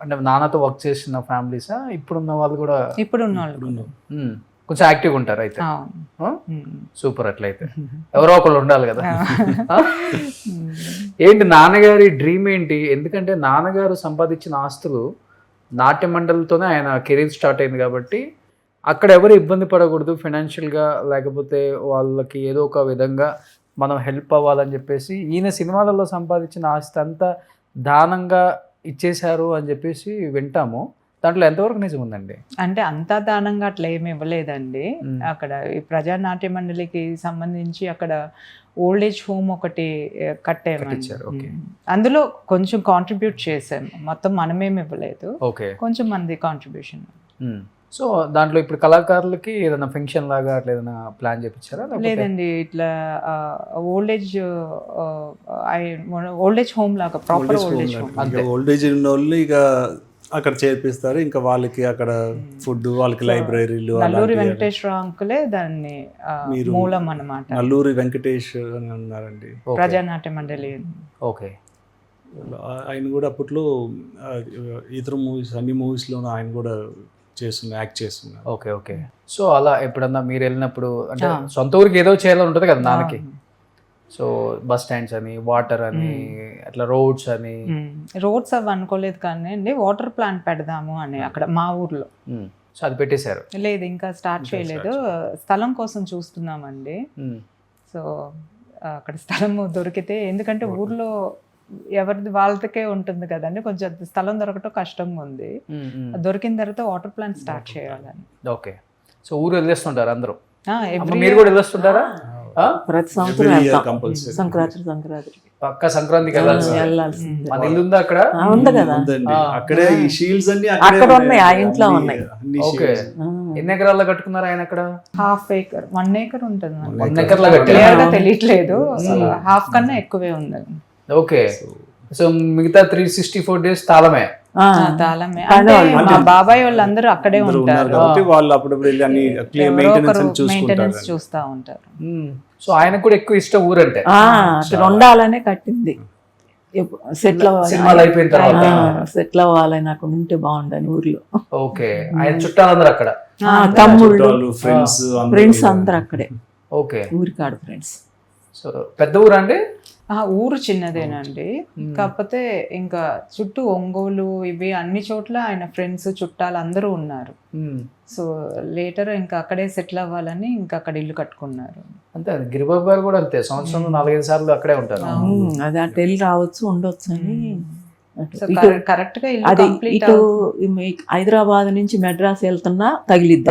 అంటే నాన్నతో వర్క్ చేసిన ఫ్యామిలీసా? ఇప్పుడున్న వాళ్ళు కూడా? ఇప్పుడున్న వాళ్ళు కొంచెం యాక్టివ్గా ఉంటారు అయితే. సూపర్. అట్లయితే ఎవరో ఒకళ్ళు ఉండాలి కదా. ఏంటి నాన్నగారి డ్రీమ్ ఏంటి? ఎందుకంటే నాన్నగారు సంపాదించిన ఆస్తులు నాట్య మండలితోనే ఆయన కెరీర్ స్టార్ట్ అయింది కాబట్టి అక్కడ ఎవరు ఇబ్బంది పడకూడదు ఫైనాన్షియల్గా, లేకపోతే వాళ్ళకి ఏదో ఒక విధంగా మనం హెల్ప్ అవ్వాలని చెప్పేసి ఈయన సినిమాలలో సంపాదించిన ఆస్తి అంతా దానంగా ఇచ్చేశారు అని చెప్పేసి వింటాము. దాంట్లో ఎంతవరకు నిజం ఉందండి? అంటే అంతా దానంగా అట్లా ఏమి ఇవ్వలేదండి. అక్కడ ఈ ప్రజానాట్య మండలికి సంబంధించి అక్కడ ఓల్డ్ ఏజ్ హోమ్ ఒకటి కట్టించారు, కట్టాము. ఓకే. అందులో కొంచెం కాంట్రిబ్యూట్ చేసాము, మొత్తం మనమేమి ఇవ్వలేదు, ఓకే. కొంచెం మనది కాంట్రిబ్యూషన్. సో దాంట్లో ఇప్పుడు కళాకారులకి ఏదైనా ఫంక్షన్ లాగా అట్లా ఏదైనా ప్లాన్ చేయించారా? లేదండి, ఇట్లా ఓల్డ్ ఏజ్ హోమ్ లాగా, proper old age home. Old age ఉన్న వాళ్ళు ఇక అక్కడ చేర్పిస్తారు, ఇంకా వాళ్ళకి అక్కడ ఫుడ్, వాళ్ళకి లైబ్రరీలు. నల్లూరి వెంకటేశ్వర అంకులే దాన్ని మూలం అన్నమాట. నల్లూరి వెంకటేష్ అని ఉన్నారండి, ప్రజానాట్య మండలి. ఓకే. ఆయన కూడా అప్పట్లో ఇతర మూవీస్, అన్ని మూవీస్లోనూ ఆయన కూడా యాక్ట్ చేస్తున్నారు. Okay, okay. సో అలా ఎప్పుడన్నా మీరు వెళ్ళినప్పుడు అంటే సొంత ఊరికి ఏదో చేయాలని ఉంటుంది కదా నాన్నకి. సో బస్ స్టాండ్స్ అని, వాటర్ అని, అట్లా రోడ్స్ అని. రోడ్స్ అవి అనుకోలేదు కానీ అండి, వాటర్ ప్లాంట్ పెడదాము అని అక్కడ మా ఊర్లో. సో అది పెట్టేశారు? లేదు, ఇంకా స్టార్ట్ చేయలేదు, స్థలం కోసం చూస్తున్నామండి. సో అక్కడ స్థలం దొరికితే, ఎందుకంటే ఊర్లో ఎవరిది వాళ్ళకే ఉంటుంది కదండి, కొంచెం స్థలం దొరకటం కష్టంగా ఉంది. దొరికిన తర్వాత వాటర్ ప్లాంట్ స్టార్ట్ చేయాలని. ఓకే. సో ఊరు వెళ్ళేస్తుంటారు అందరూ? ఎవ్రీ మీరు కూడా వెళ్ళొస్తుంటారా? ప్రతి సంవత్సరం సంక్రాంతి పక్క సంక్రాంతికి వెళ్ళాల్సింది. మన ఇల్లు ఉందా అక్కడ? ఉంది కదా, అక్కడే ఈ షీల్డ్స్ అన్ని అక్కడ ఉన్నాయి, ఆ ఇంట్లో ఉన్నాయి. ఓకే. ఎన్ని ఎకరాల్లో కట్టుకున్నారు ఆయన అక్కడ? 1/2 acre 1 acre ఉంటుంది. 1 acre క్లియర్గా తెలియట్లేదు, హాఫ్ కన్నా ఎక్కువే ఉంది. ఓకే. సో మిగతా 364 days తాళమే? తాళమే. అంటే మా బాబాయ్ వాళ్ళందరూ అక్కడే ఉంటారు కాబట్టి వాళ్ళు అప్పుడప్పుడు వెళ్ళి అన్ని మెయింటెనెన్స్ చూస్తూ ఉంటారు. సో ఆయనకు కూడా ఎక్కువ ఇష్టం ఊరంటే? అక్కడ ఉండాలనే కట్టింది. సెటిల్ సినిమాలు అయిపోయిన తర్వాత సెటిల్ అవ్వాలని అక్కడ ఉంటే బాగుండని ఊర్లో. ఓకే. ఆయన చుట్టాలందరూ అక్కడ? తమ్ముళ్ళు, ఫ్రెండ్స్ అందరు అక్కడే. ఓకే. ఊరికాడు ఫ్రెండ్స్. సో పెద్ద ఊరా అండి? ఊరు చిన్నదేనండి, కాకపోతే ఇంకా చుట్టూ ఒంగోలు ఇవి అన్ని చోట్ల ఆయన ఫ్రెండ్స్ చుట్టాలు అందరూ ఉన్నారు. సో లేటర్ ఇంకా అక్కడే సెటిల్ అవ్వాలని ఇంకా అక్కడ ఇల్లు కట్టుకున్నారు. అంతే. గిరిబాబు గారు కూడా అంతే, సంవత్సరంలో 4-5 సార్లు అక్కడే ఉంటారు. అది అటు వెళ్ళి రావచ్చు, ఉండొచ్చు అని. కరెక్ట్ గా ఇల్లు అది కంప్లీట్ ఇటు హైదరాబాద్ నుంచి మెడ్రాస్ వెళ్తున్నా తగిలిద్ది,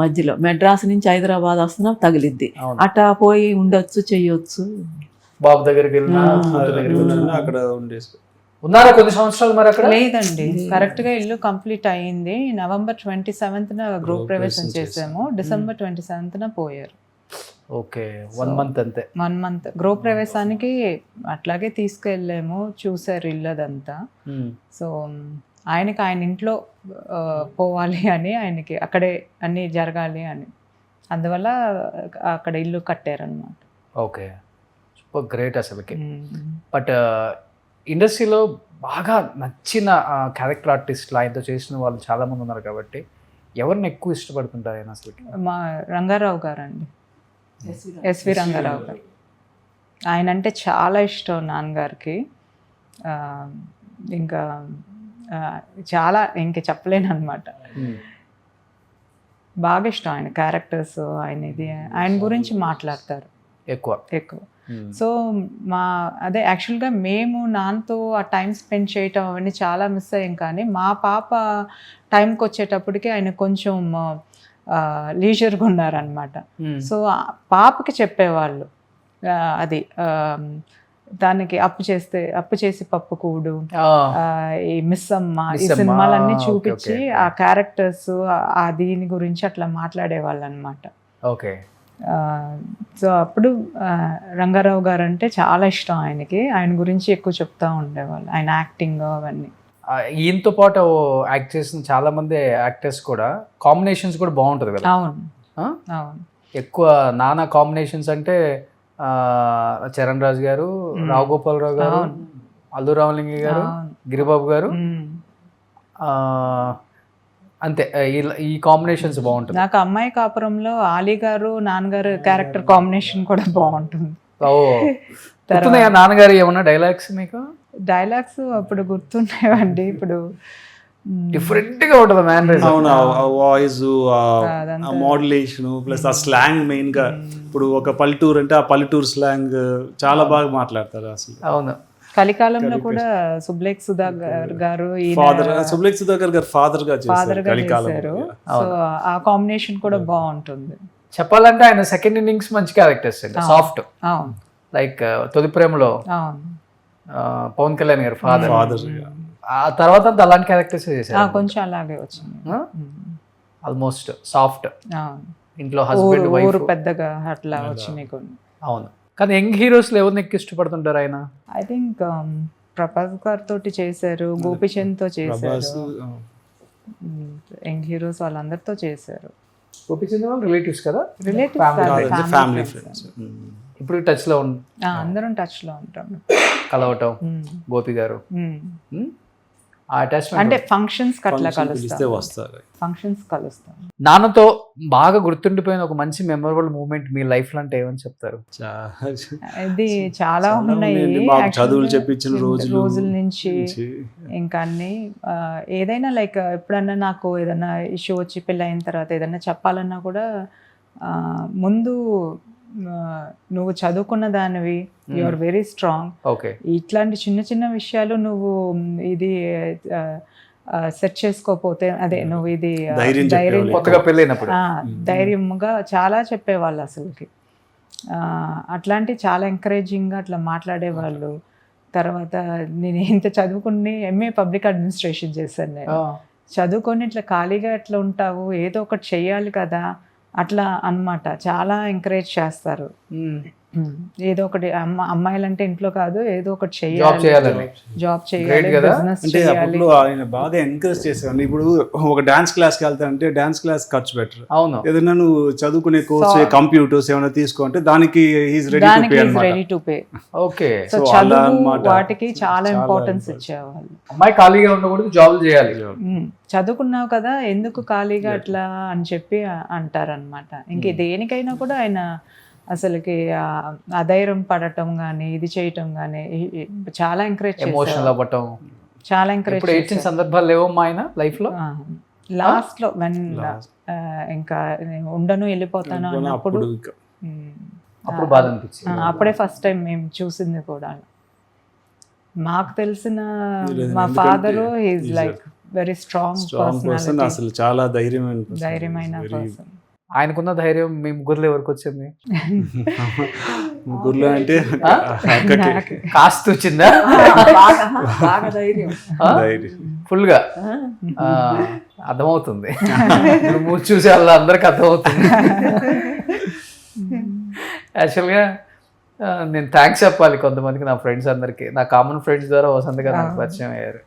మధ్యలో మెడ్రాస్ నుంచి హైదరాబాద్ వస్తున్నా తగిలిద్ది. అటా పోయి ఉండొచ్చు, చెయ్యొచ్చు. బాబు దగ్గరికి వెళ్ళినా అక్కడ ఉండేసి ఉన్నారా కొన్ని సంవత్సరాలు మరి అక్కడ? లేదండి, కరెక్ట్ గా ఇల్లు కంప్లీట్ అయ్యింది. November 27th గృహ ప్రవేశం చేసాము, December 27th పోయారు. ఓకే. 1 month అంతే. 1 month గృహ ప్రవేశానికి అట్లాగే తీసుకెళ్ళాము, చూసారు ఇల్లు అదంతా. సో ఆయనకి ఆయన ఇంట్లో పోవాలి అని, ఆయనకి అక్కడే అన్నీ జరగాలి అని, అందువల్ల అక్కడ ఇల్లు కట్టారనమాట. ఓకే. సూపర్ గ్రేట్ అసలుకి. బట్ ఇండస్ట్రీలో బాగా నచ్చిన క్యారెక్టర్ ఆర్టిస్ట్లు ఆయనతో చేసిన వాళ్ళు చాలా మంది ఉన్నారు కాబట్టి ఎవరిని ఎక్కువ ఇష్టపడుతుంటారు ఆయన అసలు? మా రంగారావు గారు అండి, ఎస్వి రంగారావు గారు. ఆయన అంటే చాలా ఇష్టం నాన్నగారికి. ఇంకా చాలా ఇంక చెప్పలేను అనమాట, బాగా ఇష్టం ఆయన క్యారెక్టర్స్, ఆయన ఇది, ఆయన గురించి మాట్లాడతారు ఎక్కువ. సో అదే యాక్చువల్గా మేము నాన్నతో ఆ టైం స్పెండ్ చేయటం అవన్నీ చాలా మిస్ అయ్యాం. కానీ మా పాప టైంకి వచ్చేటప్పటికి ఆయన కొంచెం లీజర్గా ఉన్నారనమాట. సో పాపకి చెప్పేవాళ్ళు అది దానికి అప్పు చేసి పప్పు కూడు, ఈ మిస్ అమ్మ, ఈ సినిమాలన్నీ చూపించి ఆ క్యారెక్టర్స్ ఆ దీని గురించి అట్లా మాట్లాడేవాళ్ళు అనమాట. ఓకే. సో అప్పుడు రంగారావు గారు అంటే చాలా ఇష్టం ఆయనకి, ఆయన గురించి ఎక్కువ చెప్తా ఉండేవాళ్ళు, ఆయన యాక్టింగ్ అవన్నీ. ఈయనతో పాటు యాక్ట్ చేసిన చాలా మంది యాక్టర్స్ కూడా కాంబినేషన్స్ కూడా బాగుంటుంది కదా? అవును. ఎక్కువ నానా కాంబినేషన్స్ అంటే చరణ్ రాజ్ గారు, రావు గోపాలరావు గారు, అల్లు రామలింగ గారు, గిరిబాబు గారు, అంతే. ఈ కాంబినేషన్స్ బాగుంటుంది. నాకు అమ్మాయి కాపురంలో ఆలీ గారు నాన్నగారు క్యారెక్టర్ కాంబినేషన్ కూడా బాగుంటుంది. నాన్నగారు ఏమన్నా డైలాగ్స్ మీకు? డైలాగ్స్ అప్పుడు గుర్తున్నాయండి, ఇప్పుడు డిఫరెంట్ గా ఉంటుంది మ్యానరిజం. అవును, వాయిస్, మోడ్యులేషన్ ప్లస్ ఆ స్లాంగ్ మెయిన్ గా. ఇప్పుడు ఒక పల్లెటూరు అంటే ఆ పల్లెటూరు స్లాంగ్ చాలా బాగా మాట్లాడతారు అసలు. అవును. కలికాలంలో కూడా సుబ్లేఖ్ సుధాకర్ గారు ఫాదర్ సుబ్లేఖ్ సుధాకర్ గారు ఫాదర్ గా ఫాదర్ చేశారు గా కలికాలం. చేశారు. సో ఆ కాంబినేషన్ కూడా బాగుంటుంది. చెప్పాలంటే ఆయన సెకండ్ ఇన్నింగ్స్ మంచి క్యారెక్టర్స్ అండి, సాఫ్ట్. అవును లైక్ తొలి ప్రేమలో అవును పవన్ కళ్యాణ్ గారు ఫాదర్. ఫాదర్ ఆ తర్వాత అంతా అలాంటి క్యారెక్టర్స్ చేశారు, కొంచెం అలాగే వచ్చింది. Almost soft. అవును ఇంట్లో హస్బెండ్ ఊరు వైఫ్. పెద్దగా అట్లా వచ్చినాయి కొన్ని. అవును, కానీ యంగ్ హీరోస్ లో ఎవరిని ఎక్కువ ఇష్టపడుతుంటారు ఆయన? ఐ థింక్ ప్రభాస్ గారితో చేశారు, గోపిచంద్ తో ప్రభాస్ చేశారు, యంగ్ హీరోస్ వాళ్ళందరితో చేశారు. గోపిచంద్ వాళ్ళు రిలేటివ్స్ కదా, రిలేటివ్స్ ఫ్యామిలీ ఫ్రెండ్స్. ఇప్పుడు టచ్ లో అందరం టచ్ లో ఉంటాం. కలవటం మ్మ్. గోపి గారు. మ్మ్. ఆ అటాచ్మెంట్ అంటే ఫంక్షన్స్ అట్లా పిలిస్తే కలుస్తాం, వస్తారు. ఫంక్షన్స్ కలుస్తాం. నాన్నతో బాగా గుర్తుండిపోయిన ఒక మంచి మెమరబుల్ మూమెంట్ మీ లైఫ్ లో అంటే ఏమని చెప్తారు? ఇది చాలా ఉన్నాయి. మాకు Actually, చదువులు చెప్పించిన రోజుల నుంచి ఇంకా అన్ని ఏదైనా లైక్ ఎప్పుడన్నా నాకు ఏదైనా ఇష్యూ వచ్చి పెళ్ళి అయిన తర్వాత ఏదైనా చెప్పాలన్నా కూడా ముందు నువ్వు చదువుకున్న దానివి, you are very strong, okay, ఇట్లాంటి చిన్న చిన్న విషయాలు నువ్వు ఇది సెట్ చేసుకోపోతే అదే నువ్వు ఇది ధైర్యం కొత్తగా పెళ్ళైనప్పుడు ధైర్యంగా చాలా చెప్పేవాళ్ళు అసలుకి. అట్లాంటి చాలా ఎంకరేజింగ్గా అట్లా మాట్లాడేవాళ్ళు. తర్వాత నేను ఇంత చదువుకుని ఎంఏ పబ్లిక్ అడ్మినిస్ట్రేషన్ చేశాను నేను. చదువుకొని ఇట్లా ఖాళీగా ఎట్లా ఉంటావు, ఏదో ఒకటి చెయ్యాలి కదా అట్లా అన్నమాట. చాలా ఎంకరేజ్ చేస్తారు. ఏదో ఒకటి అమ్మాయిలంటే ఇంట్లో కాదు, ఏదో ఒకటి చేయాలి, జాబ్ చేయాలి, బిజినెస్ అంటే చేయాలి. అప్పుడు ఆయన బాగా ఎంకరేజ్ చేసేవాడు. ఇప్పుడు ఒక డాన్స్ క్లాస్ కి వెళ్తానంటే డాన్స్ క్లాస్ ఖర్చు బెటర్. అవును, ఏదైనా నువ్వు చదువుకునే కోర్స్ కంప్యూటర్స్ ఏమైనా తీసుకో అంటే దానికి is ready to pay. Okay. So చదువు వాటికి చాలా ఇంపార్టెన్స్ ఇచ్చేవాళ్ళు. అమ్మాయి ఖాళీగా ఉండకూడదు, జాబ్ చేయాలి. చదువుకున్నావు కదా ఎందుకు ఖాళీగా అట్లా అని చెప్పి అంటారనమాట. ఇంక దేనికైనా కూడా ఆయన అసలుకి అధైర్యం పడటం కానీ ఇది చేయటం కానీ చాలా ఎంకరేజ్ ఎమోషనల్ అవ్వటం, చాలా ఎంకరేజ్ ఇచ్చిన సందర్భాలు లేవో ఆయన లైఫ్ లో. లాస్ట్ లో ఇంకా ఉండను వెళ్ళిపోతాను అన్నప్పుడు అప్పుడు బాధ అనిపించింది. అప్పుడే ఫస్ట్ టైం మేము చూసింది కూడా. మాకు తెలిసిన మా father is like very strong person, అసలు చాలా ధైర్యమైన పర్సన్. ఆయనకున్న ధైర్యం మీ ముగ్గురులో ఎవరికి వచ్చింది? ముగ్గురులో అంటే కాస్త వచ్చిందా? బాగా ధైర్యం, ఫుల్ గా అర్థమవుతుంది. మూడు చూసే వాళ్ళ అందరికి అర్థమవుతుంది. యాక్చువల్గా నేను థ్యాంక్స్ చెప్పాలి కొంతమందికి, నా ఫ్రెండ్స్ అందరికి. నా కామన్ ఫ్రెండ్స్ ద్వారా వసంత గారు నాకు పరిచయం అయ్యారు.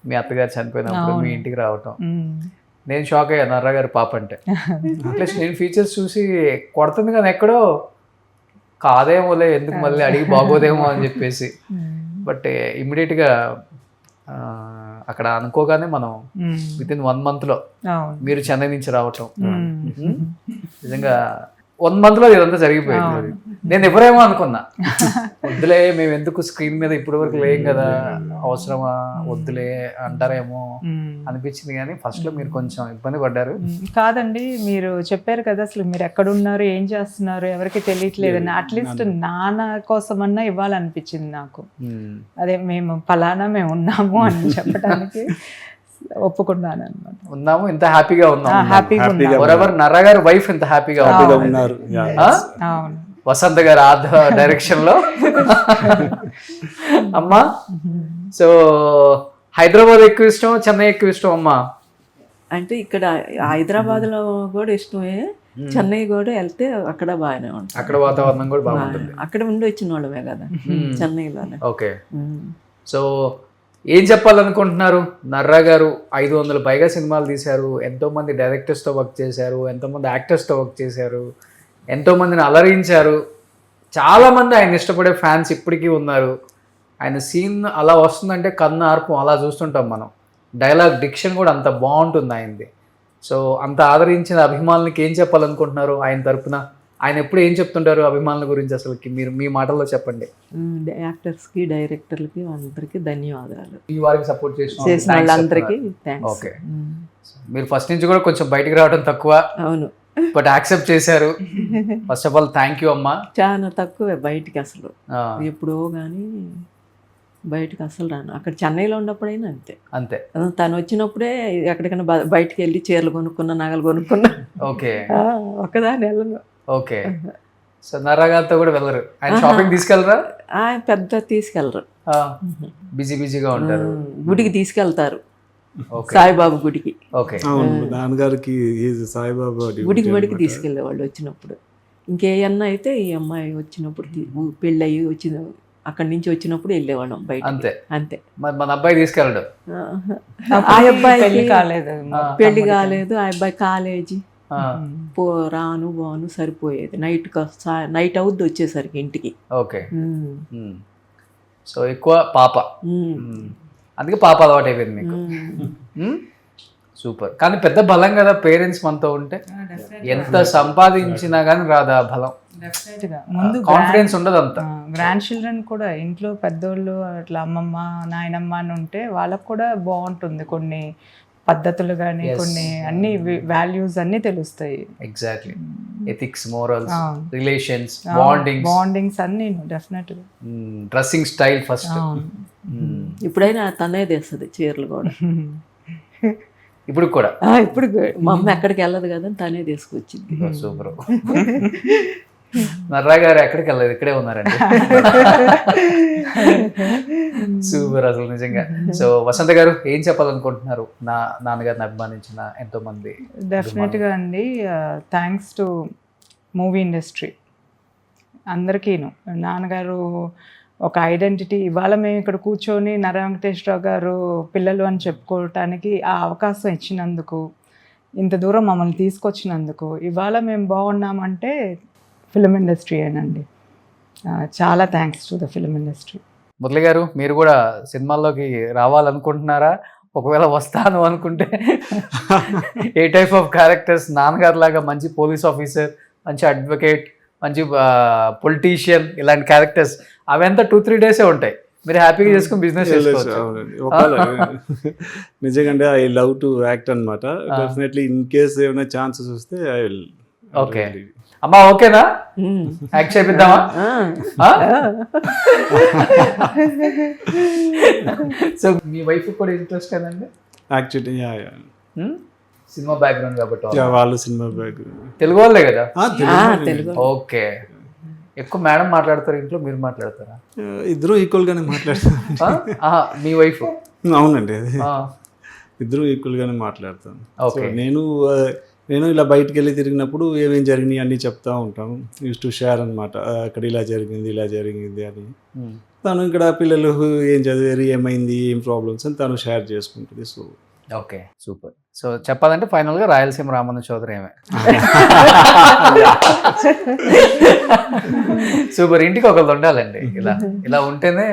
మీ అత్తగారు చనిపోయినప్పుడు మీ ఇంటికి రావటం నేను షాక్ అయ్యాను. నర్రా గారి పాప అంటే ప్లస్ నేను ఫీచర్స్ చూసి కొడుతుంది కానీ ఎక్కడో కాదేమోలే, ఎందుకు మళ్ళీ అడిగి బాగోదేమో అని చెప్పేసి. బట్ ఇమ్మీడియట్గా అక్కడ అనుకోగానే మనం విత్ ఇన్ 1 month లో మీరు చెన్నై నుంచి రావటం, నిజంగా 1 month లో ఇదంతా జరిగిపోయింది. నేను ఎవరేమో అనుకున్నా, వద్దులే మేము ఎందుకు స్క్రీన్ మీద ఇప్పటి వరకు లేం కదా, అవసరమా వద్దులే అంటారేమో అనిపించింది. కానీ ఫస్ట్ లో మీరు కొంచెం ఇబ్బంది పడ్డారు. కాదండి, మీరు చెప్పారు కదా అసలు మీరు ఎక్కడున్నారు, ఏం చేస్తున్నారు, ఎవరికి తెలియట్లేదని. అట్లీస్ట్ నాన్న కోసమన్నా ఇవ్వాలనిపించింది నాకు. అదే మేము ఫలానా మేము ఉన్నాము అని చెప్పడానికి ఒప్పుకున్నాను అనమాట. ఉన్నాము, ఇంత హ్యాపీగా ఉన్నాము. హ్యాపీగా నర్రా గారి వైఫ్ ఇంత హ్యాపీగా ఉన్నారు. అవును, వసంత గారు ఆ డైరెక్షన్ లో. అమ్మా, సో హైదరాబాద్ ఎక్కువ ఇష్టం, చెన్నై ఎక్కువ ఇష్టం అమ్మా? అంటే ఇక్కడ హైదరాబాద్ లో కూడా ఇష్టమే, చెన్నై కూడా వెళ్తే అక్కడ బాగానే ఉంటుంది. అక్కడ వాతావరణం కూడా బాగుంటుంది. అక్కడ ఉండి వచ్చిన వాళ్ళమే కదా చెన్నైలోనే. ఓకే, సో ఏం చెప్పాలనుకుంటున్నారు? నర్రా గారు 500 పైగా సినిమాలు తీశారు, ఎంతోమంది డైరెక్టర్స్తో వర్క్ చేశారు, ఎంతోమంది యాక్టర్స్తో వర్క్ చేశారు, ఎంతోమందిని అలరించారు. చాలామంది ఆయన ఇష్టపడే ఫ్యాన్స్ ఇప్పటికీ ఉన్నారు. ఆయన సీన్ అలా వస్తుందంటే కన్ను ఆర్పం అలా చూస్తుంటాం మనం. డైలాగ్ డిక్షన్ కూడా అంత బాగుంటుంది ఆయనది. సో అంత ఆదరించిన అభిమానులకి ఏం చెప్పాలనుకుంటున్నారు ఆయన తరపున? ఆయన ఎప్పుడు ఏం చెప్తుంటారు అభిమానుల గురించి? అసలుకి మీరు మీ మాటల్లో చెప్పండి. యాక్టర్స్కి, డైరెక్టర్లకి అందరికీ ధన్యవాదాలు. ఈ వారికి సపోర్ట్ చేసిన వాళ్ళందరికీ థ్యాంక్స్. ఓకే, మీరు ఫస్ట్ నుంచి కూడా కొంచెం బయటికి రావడం తక్కువ, అవును, బట్ యాక్సెప్ట్ చేశారు. First of all thank you అమ్మా. చాలా తక్కువే బయటికి అసలు, ఎప్పుడో కానీ బయటకు అసలు రాను. అక్కడ చెన్నైలో ఉన్నప్పుడైనా అంతే. అంతే. తను వచ్చినప్పుడే ఎక్కడికైనా బయటికి వెళ్ళి చీరలు కొనుక్కున్నా, నగలు కొనుక్కున్నా. ఓకే. ఒక్కదాన్ని వెళ్ళను. ఓకే. సో నర్రాగారితో కూడా వెళ్ళరు? ఆయన షాపింగ్ తీసుకెళ్ళరా? ఆయన పెద్ద తీసుకెళ్ళరు, బిజీగా ఉంటారు. గుడికి తీసుకెళ్తారు, సాయిబాబా గుడికి. ఓకే. నాన్నగారికి సాయిబాబా గుడికి తీసుకెళ్ళేవాళ్ళు వచ్చినప్పుడు. ఇంకేమన్నా అయితే ఈ అమ్మాయి వచ్చినప్పుడు పెళ్ళి అయ్యి వచ్చిన అక్కడి నుంచి వచ్చినప్పుడు వెళ్ళేవాళ్ళం బయట. అంతే. అంతే. మన అబ్బాయి తీసుకెళ్ళడు? ఆ అబ్బాయి పెళ్లి కాలేదు. ఆ అబ్బాయి కాలేజీ రాను బాను సరిపోయేది. నైట్ అవుద్ది వచ్చేసరికి ఇంటికి. ఓకే. సో ఎక్కువ పాప, అందుకే పాప అలవాటు అయిపోయింది మీకు. సూపర్. కానీ పెద్ద బలం కదా పేరెంట్స్ మనతో ఉంటే. ఎంత సంపాదించినా కానీ రాదా బలం, ముందు కాన్ఫిడెన్స్ ఉండదు అంత. గ్రాండ్ చిల్డ్రన్ కూడా ఇంట్లో పెద్దోళ్ళు అట్లా అమ్మమ్మ నాయనమ్మ అని ఉంటే వాళ్ళకు కూడా బాగుంటుంది. కొన్ని పద్ధతులు కానీ కొన్ని అన్ని వాల్యూస్ అన్ని తెలుస్తాయి. Exactly. Ethics, morals, Ah. Relations, bondings అన్ని డెఫినెట్లీ. Dressing style first. ఇప్పుడైనా తనే తెస్తుంది చీరలు కూడా. ఇప్పుడు కూడా ఇప్పుడు మా అమ్మ ఎక్కడికి వెళ్ళదు కదా, తనే తీసుకొచ్చింది. సూపర్. నర్రా గారు ఎక్కడికి వెళ్ళలేదు, ఇక్కడే ఉన్నారండి. సూపర్ అసలు నిజంగా. సో వసంత గారు ఏం చెప్పాలనుకుంటున్నారు నాన్నగారిని అభిమానించిన ఎంతో మంది? డెఫినెట్గా అండి, థ్యాంక్స్ టు మూవీ ఇండస్ట్రీ అందరికీను. నాన్నగారు ఒక ఐడెంటిటీ. ఇవాళ మేము ఇక్కడ కూర్చొని నారా వెంకటేశ్వరరావు గారు పిల్లలు అని చెప్పుకోవటానికి ఆ అవకాశం ఇచ్చినందుకు, ఇంత దూరం మమ్మల్ని తీసుకొచ్చినందుకు, ఇవాళ మేము బాగున్నామంటే ఫిలిం ఇండస్ట్రీ ఏనండి. చాలా thanks to the film industry. Murali గారు, మీరు కూడా సినిమాల్లోకి రావాలనుకుంటున్నారా? ఒకవేళ వస్తాను అనుకుంటే ఏ టైప్ ఆఫ్ క్యారెక్టర్స్? నాన్నగారు లాగా మంచి పోలీస్ ఆఫీసర్, మంచి అడ్వకేట్, మంచి పొలిటీషియన్, ఇలాంటి క్యారెక్టర్స్ అవంతా 2-3 డేసే ఉంటాయి. మీరు హ్యాపీగా చేసుకుని బిజినెస్ చేసుకోవచ్చు. నిజంగా ఐ లవ్ టు యాక్ట్ అనమాట. డెఫినెట్లీ ఇన్ కేస్ ఏమైనా ఛాన్సెస్ వస్తే ఐ విల్. ఓకే అమ్మా, ఓకేనా? యాక్ట్ చేపిద్దామా? సో మీ వైఫ్ కూడా ఇంట్రెస్ట్ కదండి యాక్చువల్లీ సినిమా బ్యాక్గ్రౌండ్ కాబట్టి? వాళ్ళు సినిమా బ్యాక్గ్రౌండ్. తెలుగు వాళ్ళే కదా? తెలుగు. ఓకే. ఎక్కువ మేడం మాట్లాడతారు ఇంట్లో, మీరు మాట్లాడతారా? ఇద్దరు ఈక్వల్ గానే మాట్లాడతారు. మీ వైఫ్? అవునండి, అది ఇద్దరు ఈక్వల్ గానే మాట్లాడతాను. ఓకే. నేను ఇలా బయటకు వెళ్ళి తిరిగినప్పుడు ఏమేమి జరిగినాయి అన్నీ చెప్తా ఉంటాను. యూస్ టు షేర్ అనమాట. అక్కడ ఇలా జరిగింది అని. తను ఇక్కడ పిల్లలు ఏం చదివారు, ఏమైంది, ఏం ప్రాబ్లమ్స్ అని తను షేర్ చేసుకుంటుంది. So okay, super. సో చెప్పాలంటే ఫైనల్గా రాయలసీమ రామన్న చౌదరి ఏమే. సూపర్. ఇంటికి ఒకళ్ళు ఉండాలండి. ఇలా ఉంటేనే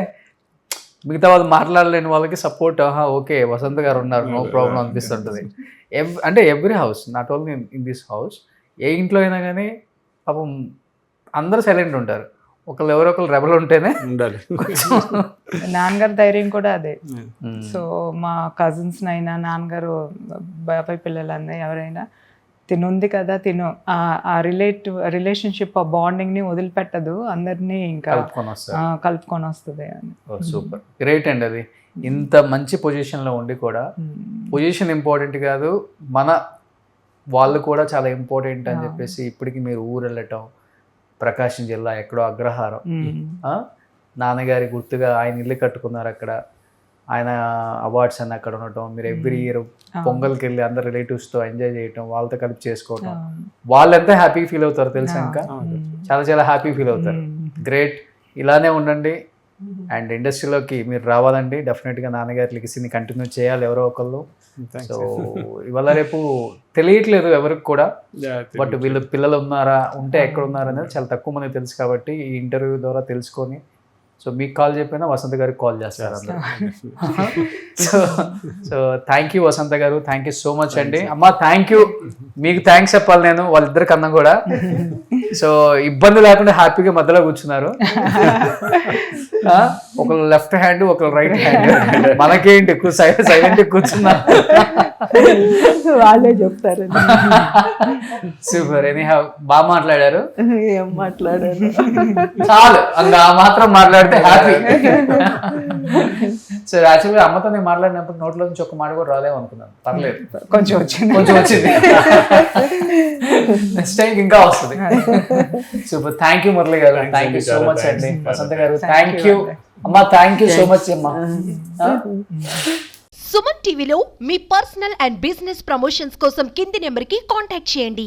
మిగతా వాళ్ళు మాట్లాడలేని వాళ్ళకి సపోర్ట్. ఓకే వసంత్ గారు ఉన్నారు, నో ప్రాబ్లం అనిపిస్తుంటుంది. అంటే every house, not only in this house, ఏ ఇంట్లో అయినా కానీ పాపం అందరూ సైలెంట్ ఉంటారు. ఎవరో ఒకరు రెబల్ ఉంటేనే ఉండాలి. నాన్నగారు ధైర్యం కూడా అదే. సో మా కజిన్స్ అయినా నాన్నగారు బాబాయ్ పిల్లలన్నా ఎవరైనా తినుంది కదా, ఆ రిలేషన్షిప్, ఆ బాండింగ్ ని వదిలిపెట్టదు, అందరినీ ఇంకా కలుపుకొని వస్తుంది అని. సూపర్, గ్రేట్ అండి. అది ఇంత మంచి పొజిషన్లో ఉండి కూడా, పొజిషన్ ఇంపార్టెంట్ కాదు, మన వాళ్ళు కూడా చాలా ఇంపార్టెంట్ అని చెప్పేసి ఇప్పటికి మీరు ఊరు వెళ్ళటం, ప్రకాశం జిల్లా ఎక్కడో అగ్రహారం, నాన్నగారి గుర్తుగా ఆయన ఇల్లు కట్టుకున్నారు అక్కడ, ఆయన అవార్డ్స్ అని అక్కడ ఉండటం, మీరు ఎవ్రీ ఇయర్ పొంగల్కి వెళ్ళి అందరు రిలేటివ్స్తో ఎంజాయ్ చేయటం, వాళ్ళతో కలిపి చేసుకోవటం, వాళ్ళు ఎంత హ్యాపీ ఫీల్ అవుతారు తెలుసా? ఇంకా చాలా చాలా హ్యాపీ ఫీల్ అవుతారు. గ్రేట్, ఇలానే ఉండండి. అండ్ ఇండస్ట్రీలోకి మీరు రావాలండి. డెఫినెట్గా నాన్నగారి లెగసీని కంటిన్యూ చేయాలి ఎవరో ఒకళ్ళు. సో ఇవాళ రేపు తెలియట్లేదు ఎవరికి కూడా, బట్ వీళ్ళు పిల్లలు ఉంటే ఎక్కడ ఉన్నారు అనేది చాలా తక్కువ మంది తెలుసు. కాబట్టి ఈ ఇంటర్వ్యూ ద్వారా తెలుసుకొని, సో మీకు కాల్ చెప్పినా వసంత గారికి కాల్ చేస్తారు అందరూ. సో థ్యాంక్ యూ వసంత గారు, థ్యాంక్ యూ సో మచ్ అండి. అమ్మ థ్యాంక్ యూ, మీకు థ్యాంక్స్ చెప్పాలి నేను, వాళ్ళిద్దరికన్నా కూడా. సో ఇబ్బంది లేకుండా హ్యాపీగా మధ్యలో కూర్చున్నారు. ఒకళ్ళు లెఫ్ట్ హ్యాండ్, ఒకళ్ళు రైట్ హ్యాండ్, మనకేంటి ఎక్కువ సైలెంట్ కూర్చున్నారు. వాళ్ళే చెప్తారు సూపర్. ఎనీహౌ బాగా మాట్లాడారు. ఏం మాట్లాడారు. చాలు ఇంకా ఆ మాత్రం మాట్లాడితే హ్యాపీ. సో యాక్చువల్గా అమ్మతో నేను మాట్లాడినప్పుడు నోట్లో నుంచి ఒక మాట కూడా రాలేము అనుకున్నాను. పర్లేదు, కొంచెం వచ్చింది. నెక్స్ట్ టైం ఇంకా వస్తుంది. సూపర్. థ్యాంక్ యూ మురళి గారు. థ్యాంక్ యూ సో మచ్ అండి. వసంత గారు థ్యాంక్ యూ. అమ్మా థ్యాంక్ యూ సో మచ్ అమ్మా. సుమన్ టీవీలో మీ పర్సనల్ అండ్ బిజినెస్ ప్రమోషన్స్ కోసం కింది నెంబర్కి కాంటాక్ట్ చేయండి.